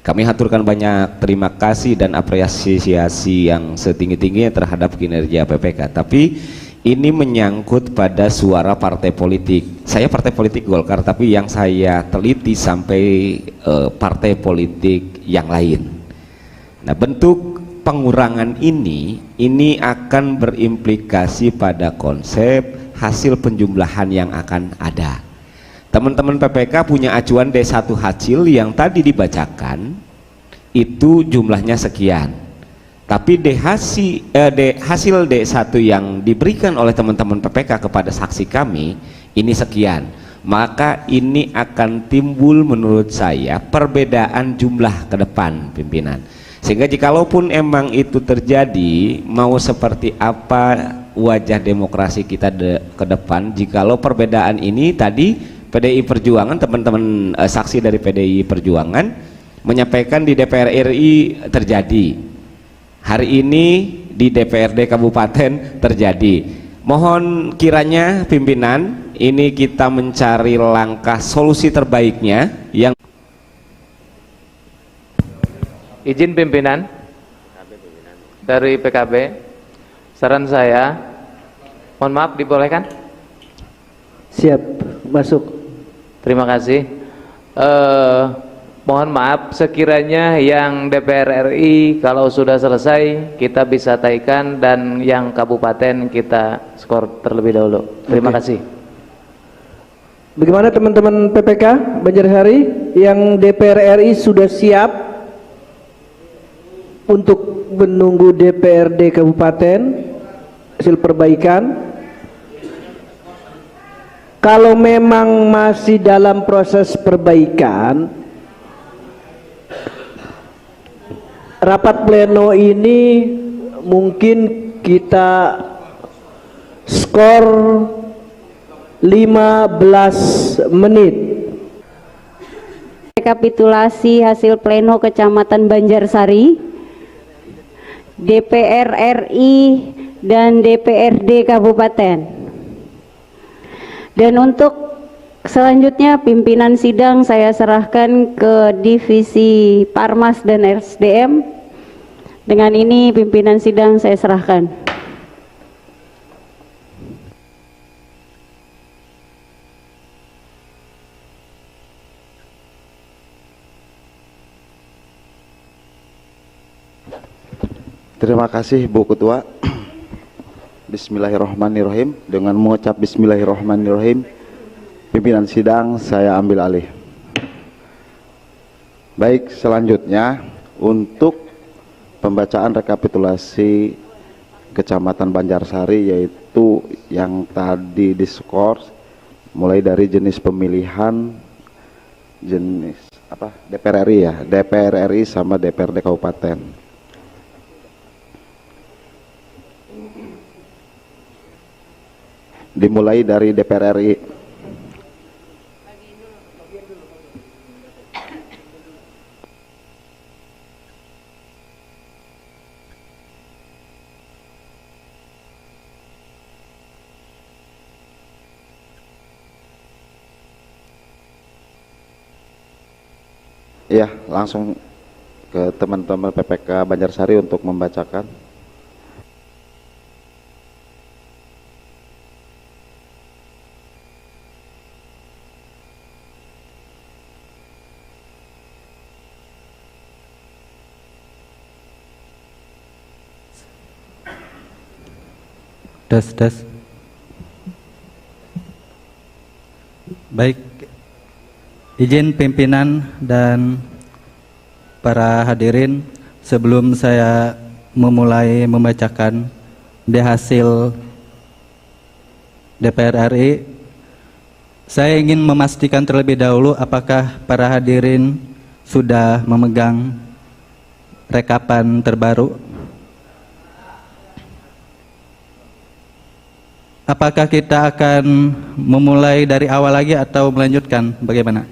Kami haturkan banyak terima kasih dan apresiasi yang setinggi-tingginya terhadap kinerja PPK. Tapi ini menyangkut pada suara partai politik. Saya partai politik Golkar, tapi yang saya teliti sampai partai politik yang lain. Nah, bentuk pengurangan ini akan berimplikasi pada konsep hasil penjumlahan yang akan ada. Teman-teman PPK punya acuan D1 hasil yang tadi dibacakan itu jumlahnya sekian. Tapi hasil D1 yang diberikan oleh teman-teman PPK kepada saksi kami ini sekian. Maka ini akan timbul menurut saya perbedaan jumlah ke depan pimpinan. Sehingga jikalaupun emang itu terjadi, mau seperti apa wajah demokrasi kita ke depan, jikalau perbedaan ini tadi PDI Perjuangan, teman-teman saksi dari PDI Perjuangan menyampaikan di DPR RI terjadi, hari ini di DPRD Kabupaten terjadi. Mohon kiranya pimpinan ini kita mencari langkah solusi terbaiknya yang izin pimpinan dari PKB, saran saya, mohon maaf dibolehkan? Siap, masuk. Terima kasih. Mohon maaf sekiranya yang DPR RI kalau sudah selesai kita bisa taikan dan yang kabupaten kita skor terlebih dahulu. Terima kasih. Bagaimana teman-teman PPK Banjarsari yang DPR RI sudah siap untuk menunggu DPRD Kabupaten hasil perbaikan? Kalau memang masih dalam proses perbaikan, rapat pleno ini mungkin kita skor 15 menit. Rekapitulasi hasil pleno Kecamatan Banjarsari, DPR RI dan DPRD Kabupaten. Dan untuk selanjutnya pimpinan sidang saya serahkan ke Divisi Parmas dan SDM. Dengan ini pimpinan sidang saya serahkan. Terima kasih Bu Ketua. Bismillahirrahmanirrahim. Dengan mengucap Bismillahirrahmanirrahim, pimpinan sidang saya ambil alih. Baik, selanjutnya untuk pembacaan rekapitulasi Kecamatan Banjarsari, yaitu yang tadi diskor mulai dari jenis pemilihan jenis apa DPR RI ya, DPR RI sama DPRD Kabupaten. Dimulai dari DPR RI. Ya, langsung ke teman-teman PPK Banjarsari untuk membacakan. Das. Baik, izin pimpinan dan para hadirin, sebelum saya memulai membacakan hasil DPR RI, saya ingin memastikan terlebih dahulu apakah para hadirin sudah memegang rekapan terbaru. Apakah kita akan memulai dari awal lagi atau melanjutkan? Bagaimana?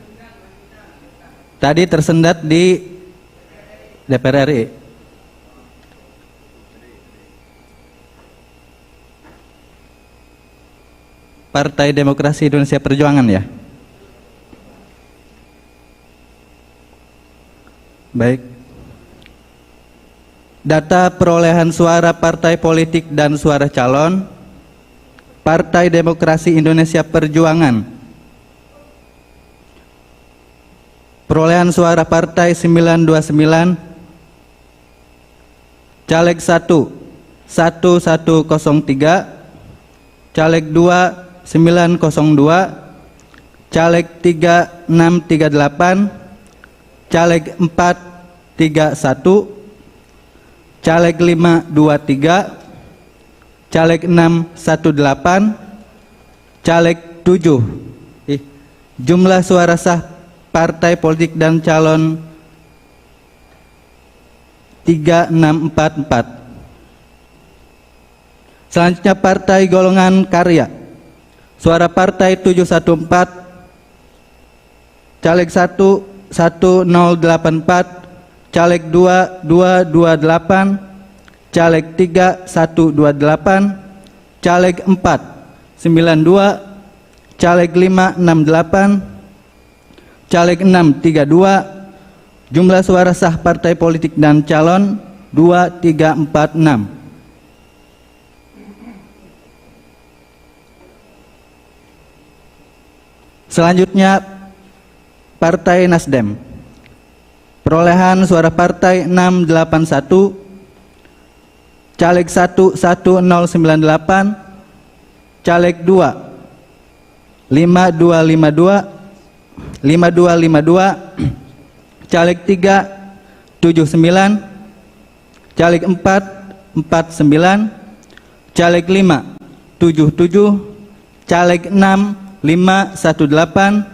Tadi tersendat di DPR RI. Partai Demokrasi Indonesia Perjuangan ya? Baik. Data perolehan suara partai politik dan suara calon Partai Demokrasi Indonesia Perjuangan. Perolehan suara partai 929, caleg 1 1103, caleg 2 902, caleg 3 638, caleg 4 31, caleg 5 23, caleg 6 18, caleg 7. Jumlah suara sah partai politik dan calon 3644. Selanjutnya partai golongan karya. Suara partai 714, caleg 1 1084, caleg 2 228, caleg 3 128, caleg 4 92, caleg 5 68, caleg 6 32. Jumlah suara sah partai politik dan calon 2346. Selanjutnya Partai Nasdem. Perolehan suara partai 681, caleg 1 1098, caleg 2 5252, 5252, caleg 3 79, caleg 4 49, caleg 5 77, caleg 6 518.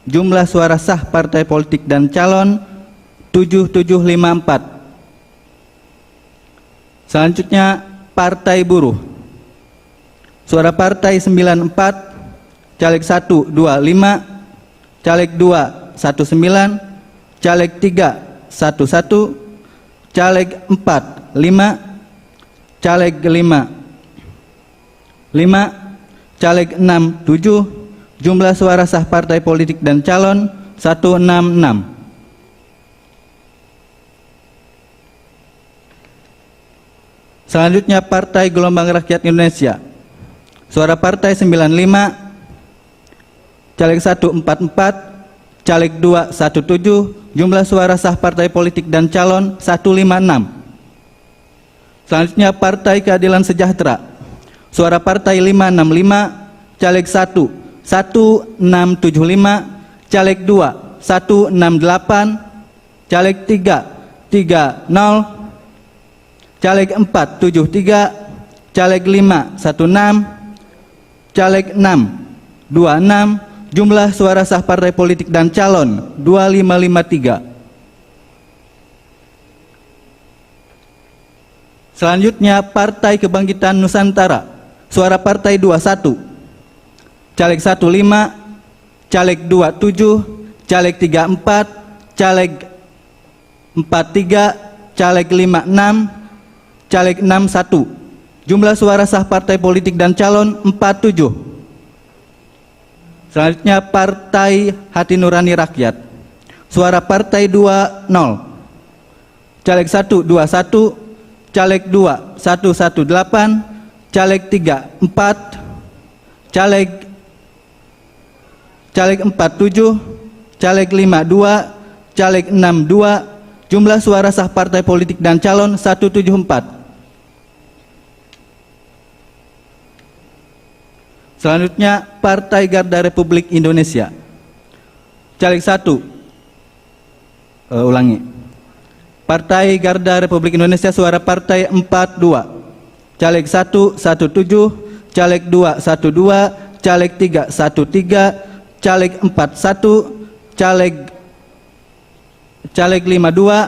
Jumlah suara sah partai politik dan calon 7754. Selanjutnya Partai Buruh. Suara partai 94, caleg 1 25, caleg 2 19, caleg 3 11, caleg 4 5, caleg 5 5, caleg 6 7. Jumlah suara sah partai politik dan calon 166. Selanjutnya Partai Gelombang Rakyat Indonesia. Suara partai 95, caleg 144, caleg 2 17. Jumlah suara sah partai politik dan calon 156. Selanjutnya Partai Keadilan Sejahtera. Suara partai 565, caleg 1 1675, caleg 2 168, caleg 3 30, caleg 4 73, caleg 5 16, caleg 6 26. Jumlah suara sah partai politik dan calon 2553. Selanjutnya Partai Kebangkitan Nusantara. Suara partai 21, caleg 15, caleg 27, caleg 34, caleg 43, caleg 56, caleg 61. Jumlah suara sah partai politik dan calon 47. Selanjutnya Partai Hati Nurani Rakyat. Suara partai 20, caleg 1 21, caleg 2 118, caleg 3 4, caleg 47, caleg 52, caleg 62. Jumlah suara sah partai politik dan calon 174. Selanjutnya Partai Garda Republik Indonesia. Caleg 1. Ulangi. Partai Garda Republik Indonesia suara partai 42. Caleg 1 17, caleg 2 12, caleg 3 13, caleg 4 1, caleg 52,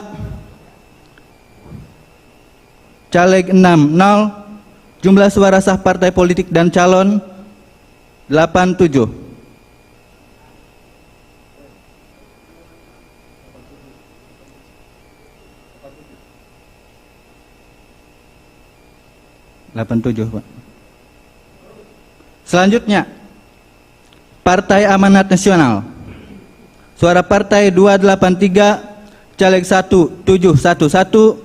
caleg 6 0. Jumlah suara sah partai politik dan calon 87. Pak. Selanjutnya Partai Amanat Nasional. Suara partai 283, caleg 1 711,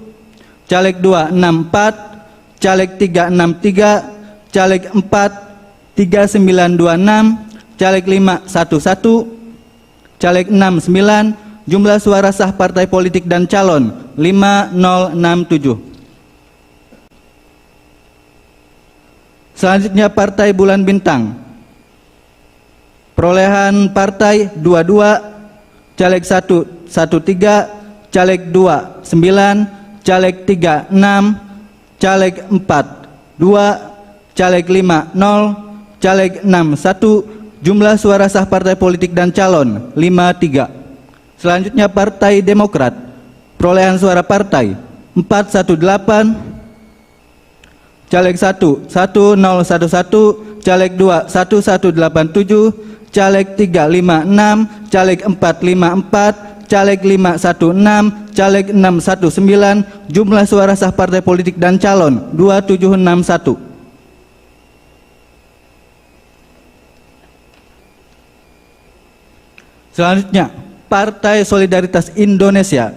caleg 2 64, caleg 363, caleg 4 3926, caleg 5 11, caleg 69. Jumlah suara sah partai politik dan calon 5067. Selanjutnya Partai Bulan Bintang. Perolehan partai 22, caleg 1 13, caleg 2 9, caleg 3 6, caleg 4 2, caleg 5 0, caleg 6 1. Jumlah suara sah partai politik dan calon 53. Selanjutnya Partai Demokrat. Perolehan suara partai 418, caleg 1 1011, caleg 2 1187, caleg 356, caleg 454, caleg 516, caleg 619. Jumlah suara sah partai politik dan calon 2761. Selanjutnya Partai Solidaritas Indonesia.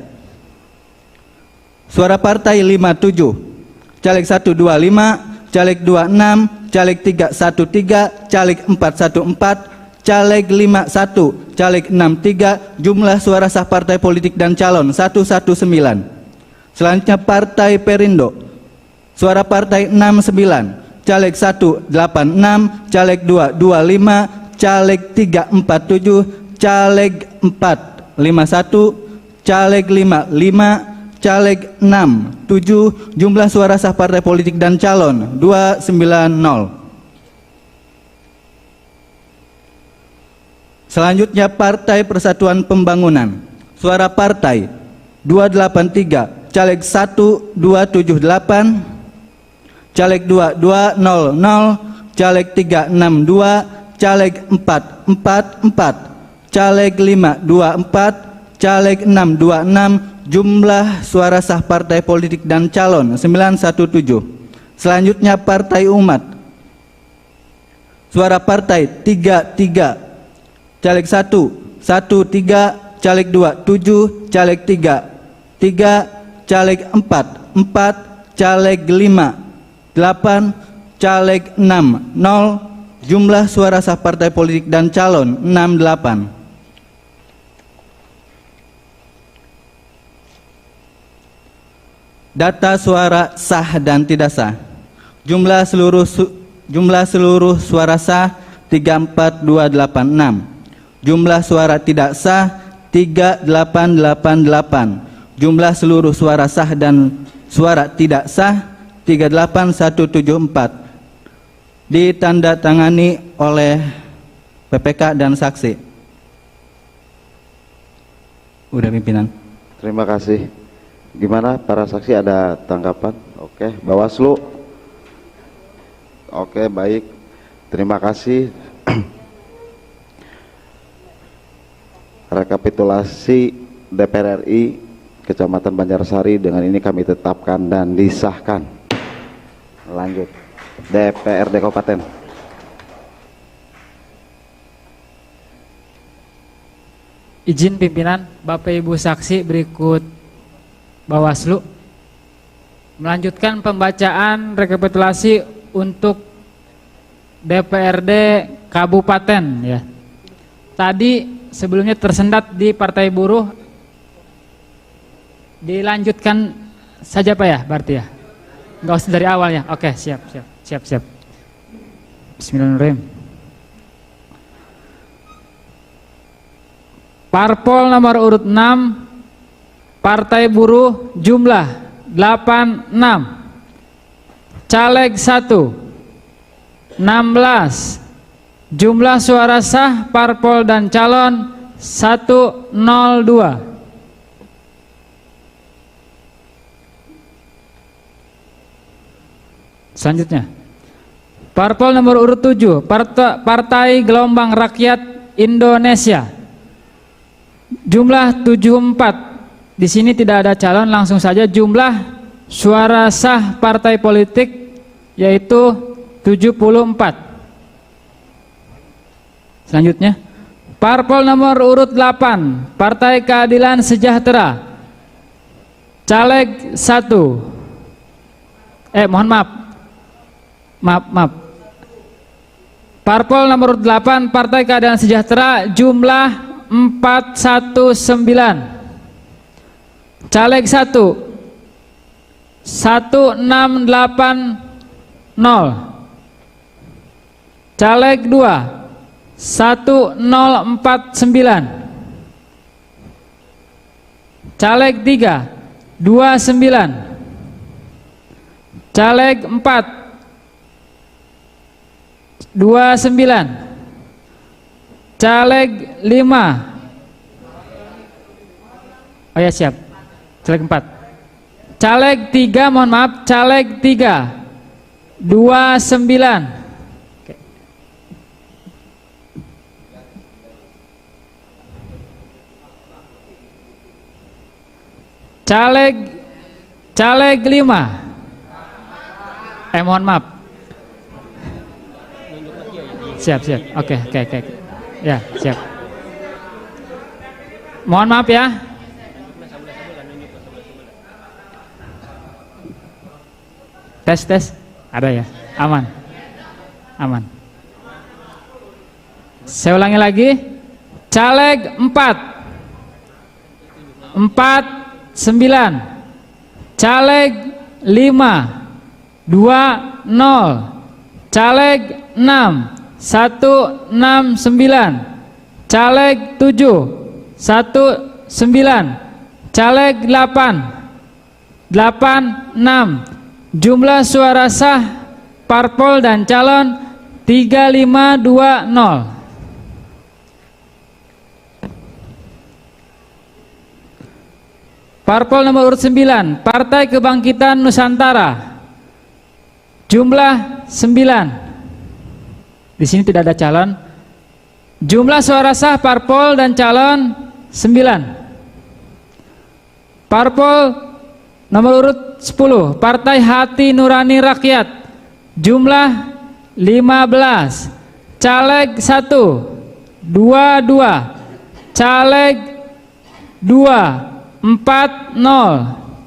Suara partai 57, caleg 125, caleg 26, caleg 313, caleg 414, caleg 51, caleg 63. Jumlah suara sah partai politik dan calon 119. Selanjutnya Partai Perindo. Suara partai 69, caleg 1 86, caleg 2 25, caleg 3 47, caleg 4 51, caleg 5 5, caleg 6 7. Jumlah suara sah partai politik dan calon 290. Selanjutnya Partai Persatuan Pembangunan. Suara partai 283, caleg 1 278, caleg 2 200, caleg 362, caleg 444, caleg 524, caleg 626. Jumlah suara sah partai politik dan calon 917. Selanjutnya Partai Umat. Suara partai 33, caleg 1 13, caleg 2 7, caleg 3 3, caleg 4 4, caleg 5 8, caleg 6 0. Jumlah suara sah partai politik dan calon 68. Data suara sah dan tidak sah. Jumlah seluruh suara sah 34286. Jumlah suara tidak sah 3888. Jumlah seluruh suara sah dan suara tidak sah 38174. Ditandatangani oleh PPK dan saksi. Udah pimpinan. Terima kasih. Gimana para saksi, ada tanggapan? Oke, Bawaslu. Oke, baik. Terima kasih. Rekapitulasi DPR RI Kecamatan Banjarsari dengan ini kami tetapkan dan disahkan. Lanjut. DPRD Kabupaten. Izin pimpinan, Bapak Ibu saksi, berikut Bawaslu melanjutkan pembacaan rekapitulasi untuk DPRD Kabupaten ya. Tadi sebelumnya tersendat di Partai Buruh, dilanjutkan saja Pak ya, berarti ya, nggak usah dari awal ya. Oke, siap. Bismillahirrahmanirrahim. Parpol nomor urut 6 Partai Buruh jumlah 86. Caleg 1 16. Jumlah suara sah parpol dan calon 102. Selanjutnya, parpol nomor urut 7 Partai Gelombang Rakyat Indonesia jumlah 74. Di sini tidak ada calon, langsung saja jumlah suara sah partai politik yaitu 74. Selanjutnya, parpol nomor urut 8 Partai Keadilan Sejahtera caleg 1. Mohon maaf. Parpol nomor urut 8 Partai Keadilan Sejahtera jumlah 419. Caleg 1 1680. Caleg 2 1049. Caleg 3 29. Caleg 4 29. Caleg 5. Oh ya, siap. Caleg 4. Caleg 3, mohon maaf, caleg 3 29. Caleg 5. Mohon maaf. Siap. Oke. Ya, siap. Mohon maaf ya. Tes. Ada ya? Aman. Saya ulangi lagi. Caleg 4 9. Caleg 5 20. Caleg 6 169. Caleg 7 19. Caleg 8 86. Jumlah suara sah parpol dan calon 3520. Parpol nomor urut 9 Partai Kebangkitan Nusantara jumlah 9. Di sini tidak ada calon. Jumlah suara sah parpol dan calon 9. Parpol nomor urut 10 Partai Hati Nurani Rakyat jumlah 15. Caleg 1 22. Caleg 2 40.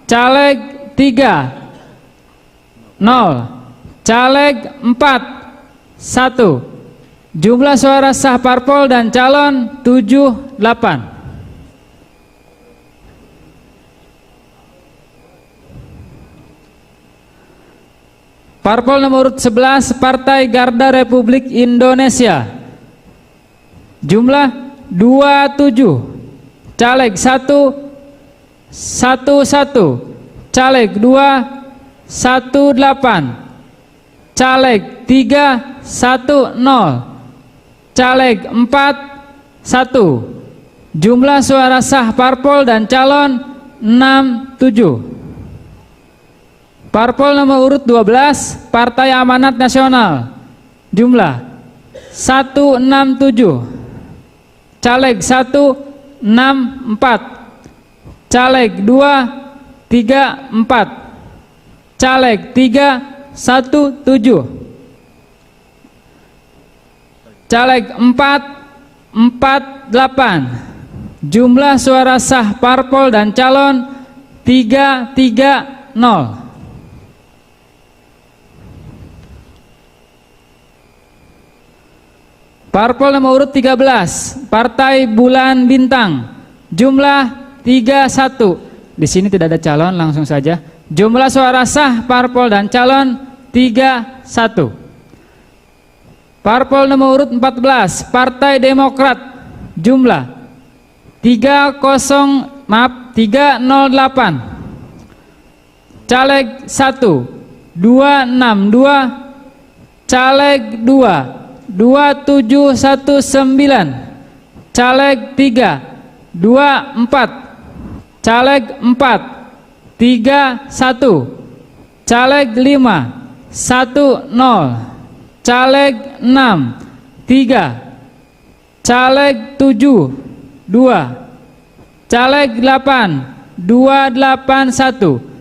Caleg 3 0. Caleg 4 1. Jumlah suara sah parpol dan calon 78. Parpol nomor urut 11 Partai Garda Republik Indonesia jumlah 27. Caleg 1 11. Caleg 2 18. Caleg 3 10. Caleg 4 1. Jumlah suara sah parpol dan calon 67. Parpol nomor urut 12 Partai Amanat Nasional jumlah 167. Caleg 1 64. Caleg 2 34. Caleg 3 17. Caleg 4 48. Jumlah suara sah parpol dan calon 330. Parpol nomor urut 13 Partai Bulan Bintang jumlah 31. Di sini tidak ada calon, langsung saja. Jumlah suara sah parpol dan calon 31. Parpol nomor urut 14 Partai Demokrat jumlah 308. Caleg 1 262, caleg 2 2719, caleg 3 24, caleg 4 31, caleg 5 10, caleg 6 3, caleg 7 2, caleg 8 281.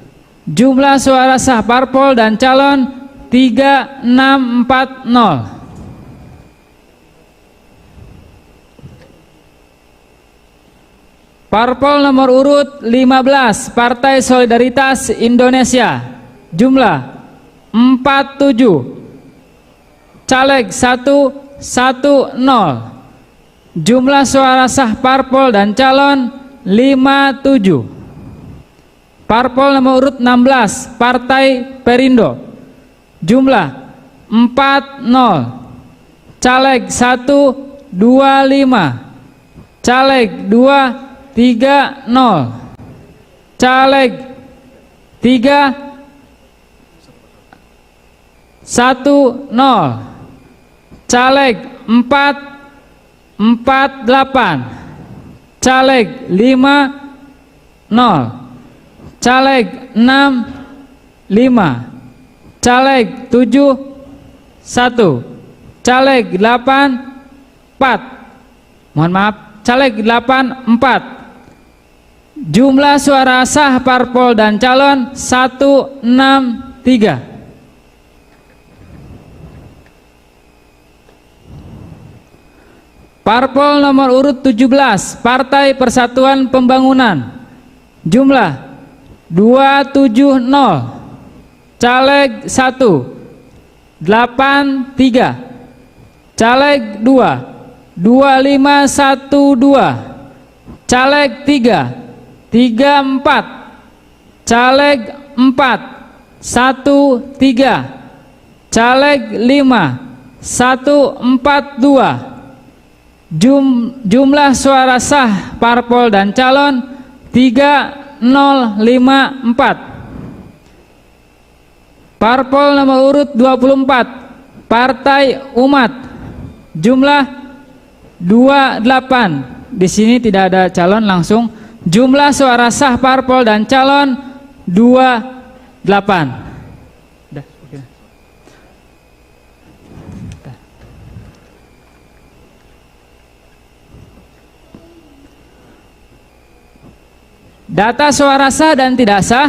Jumlah suara sah parpol dan calon 3640. Parpol nomor urut 15 Partai Solidaritas Indonesia, jumlah 47, caleg 110. Jumlah suara sah parpol dan calon 57. Parpol nomor urut 16 Partai Perindo, jumlah 40, caleg 125, caleg 230, caleg 3 10, caleg 448, caleg 50, caleg 65, caleg 71, caleg 84, mohon maaf, caleg 84. Jumlah suara sah parpol dan calon 163. Parpol nomor urut 17 Partai Persatuan Pembangunan, jumlah 270, caleg 1 83, caleg 2 2512, caleg 3 34, caleg 4 13, caleg 5 142. Jumlah suara sah parpol dan calon 3054. Parpol nomor urut 24 Partai Umat, jumlah 28. Di sini tidak ada calon langsung. Jumlah suara sah parpol dan calon 28. Data suara sah dan tidak sah.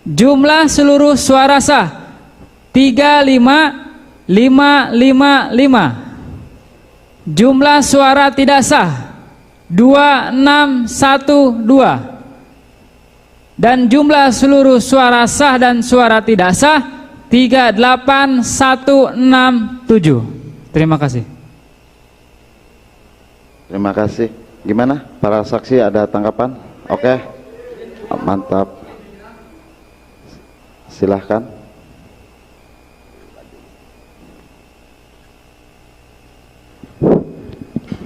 Jumlah seluruh suara sah 35555. Jumlah suara tidak sah 2612. Dan jumlah seluruh suara sah dan suara tidak sah 38167. Terima kasih. Terima kasih. Gimana para saksi, ada tanggapan? Oke, mantap. Silahkan.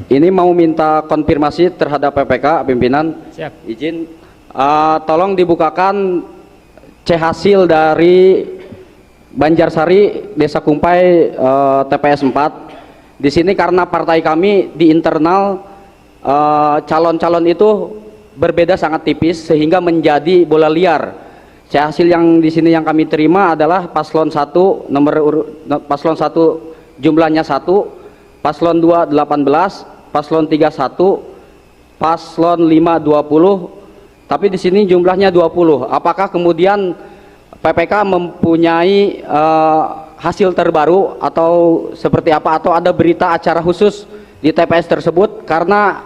Ini mau minta konfirmasi terhadap PPK pimpinan. Siap. Izin, tolong dibukakan C hasil dari Banjarsari Desa Kumpai TPS 4. Di sini karena partai kami di internal calon-calon itu berbeda sangat tipis sehingga menjadi bola liar. Hasil yang di sini yang kami terima adalah paslon 1 paslon 1 jumlahnya 1, paslon 2 18, paslon 3 1, paslon 5 20. Tapi di sini jumlahnya 20. Apakah kemudian PPK mempunyai hasil terbaru atau seperti apa, atau ada berita acara khusus di TPS tersebut karena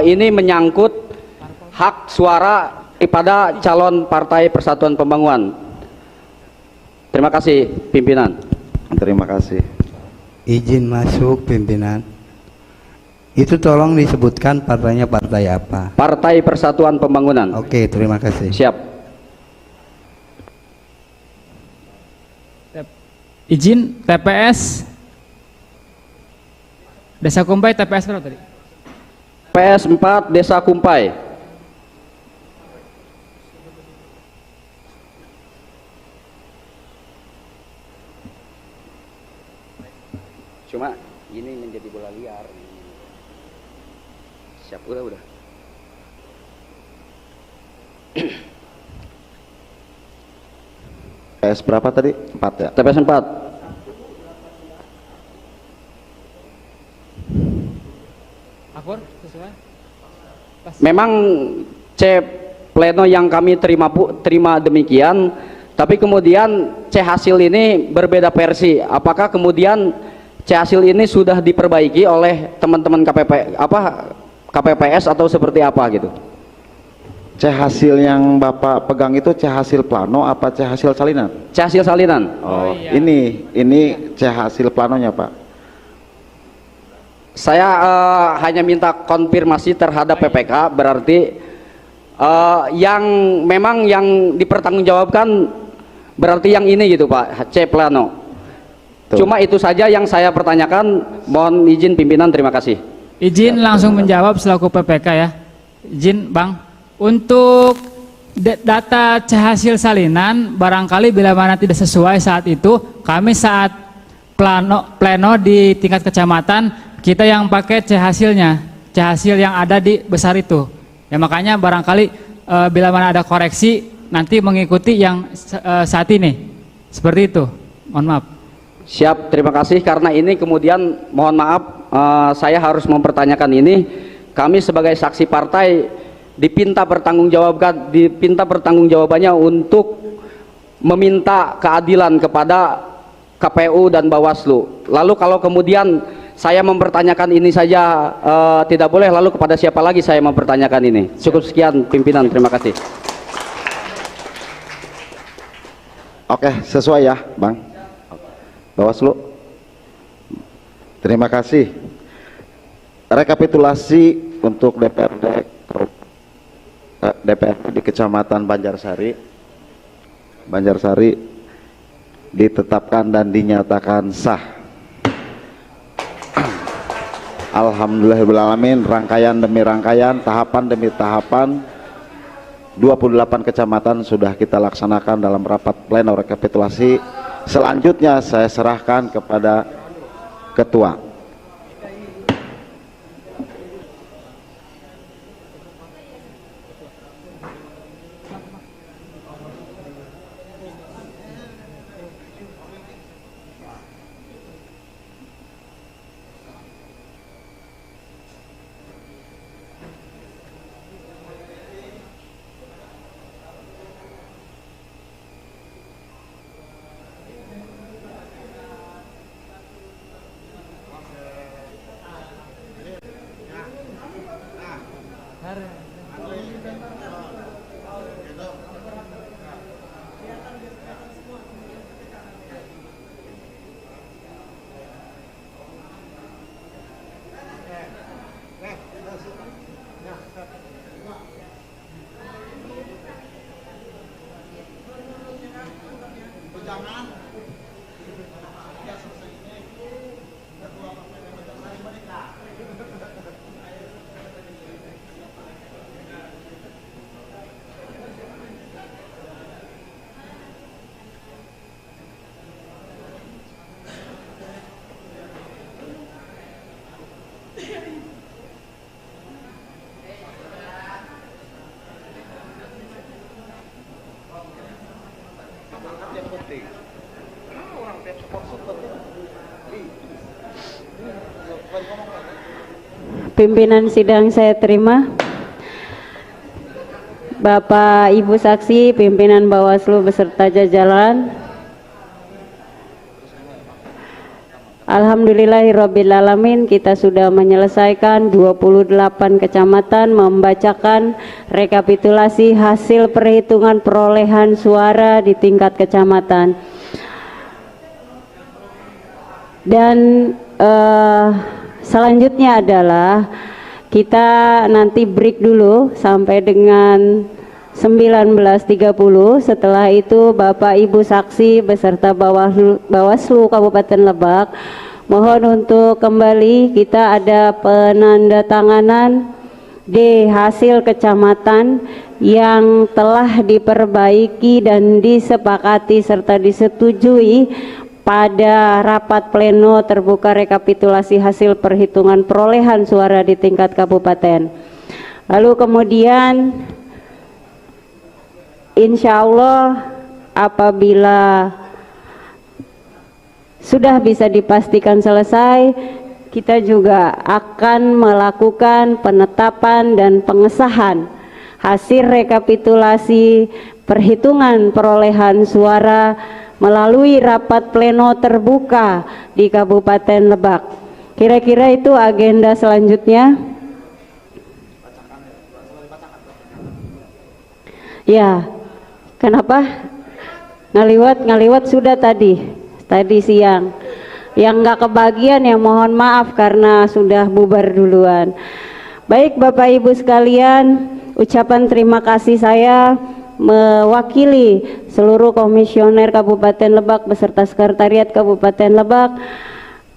ini menyangkut hak suara pada calon Partai Persatuan Pembangunan. Terima kasih pimpinan. Terima kasih. Izin masuk pimpinan. Itu tolong disebutkan partainya partai apa? Partai Persatuan Pembangunan. Oke, terima kasih. Siap. Izin TPS Desa Kumpai TPS berapa tadi? TPS 4 Desa Kumpai. Cuma ini menjadi bola liar. Siap, udah. TPS berapa tadi? 4 ya? TPS 4. Akur, sesuai. Memang C pleno yang kami terima demikian, tapi kemudian C hasil ini berbeda versi. Apakah kemudian C hasil ini sudah diperbaiki oleh teman-teman KPPS atau seperti apa gitu? C hasil yang Bapak pegang itu C hasil plano apa C hasil salinan? C hasil salinan. Oh, iya. ini C hasil planonya, Pak. Saya hanya minta konfirmasi terhadap PPK, berarti yang memang yang dipertanggungjawabkan berarti yang ini gitu Pak, C plano. Cuma itu saja yang saya pertanyakan. Mohon izin pimpinan, terima kasih. Izin langsung menjawab selaku PPK ya. Izin Bang. Untuk data C hasil salinan barangkali bila mana tidak sesuai saat itu, kami saat pleno di tingkat kecamatan kita yang pakai C hasilnya, C hasil yang ada di besar itu. Ya makanya barangkali bila mana ada koreksi nanti mengikuti yang saat ini. Seperti itu. Mohon maaf. Siap, terima kasih. Karena ini kemudian mohon maaf saya harus mempertanyakan ini. Kami sebagai saksi partai dipinta pertanggungjawabannya untuk meminta keadilan kepada KPU dan Bawaslu. Lalu kalau kemudian saya mempertanyakan ini saja tidak boleh, lalu kepada siapa lagi saya mempertanyakan ini? Cukup sekian pimpinan, terima kasih. Oke, sesuai ya, Bang. Bawaslu. Terima kasih. Rekapitulasi untuk DPRD di Kecamatan Banjarsari ditetapkan dan dinyatakan sah. Alhamdulillahirrahmanirrahim, rangkaian demi rangkaian, tahapan demi tahapan 28 kecamatan sudah kita laksanakan dalam rapat pleno rekapitulasi. Selanjutnya saya serahkan kepada ketua. Pimpinan sidang saya terima. Bapak Ibu saksi, pimpinan Bawaslu beserta jajaran. Alhamdulillahirrabbilalamin, kita sudah menyelesaikan 28 kecamatan membacakan rekapitulasi hasil perhitungan perolehan suara di tingkat kecamatan. Dan selanjutnya adalah kita nanti break dulu sampai dengan 19.30. Setelah itu Bapak Ibu saksi beserta Bawaslu Kabupaten Lebak mohon untuk kembali. Kita ada penandatanganan D. Hasil kecamatan yang telah diperbaiki dan disepakati serta disetujui pada rapat pleno terbuka rekapitulasi hasil perhitungan perolehan suara di tingkat kabupaten. Lalu kemudian insya Allah apabila sudah bisa dipastikan selesai, kita juga akan melakukan penetapan dan pengesahan hasil rekapitulasi perhitungan perolehan suara melalui rapat pleno terbuka di Kabupaten Lebak. Kira-kira itu agenda selanjutnya. Ya, kenapa? Ngaliwat sudah tadi siang. Yang nggak kebagian ya mohon maaf karena sudah bubar duluan. Baik Bapak Ibu sekalian, ucapan terima kasih saya mewakili seluruh komisioner Kabupaten Lebak beserta sekretariat Kabupaten Lebak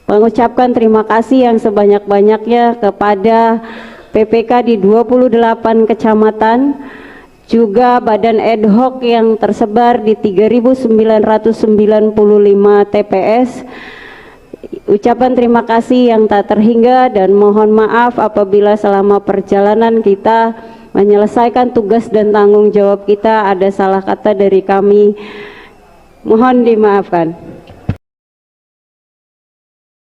mengucapkan terima kasih yang sebanyak-banyaknya kepada PPK di 28 kecamatan, juga badan ad hoc yang tersebar di 3.995 TPS. Ucapan terima kasih yang tak terhingga dan mohon maaf apabila selama perjalanan kita menyelesaikan tugas dan tanggung jawab kita ada salah kata dari kami, mohon dimaafkan.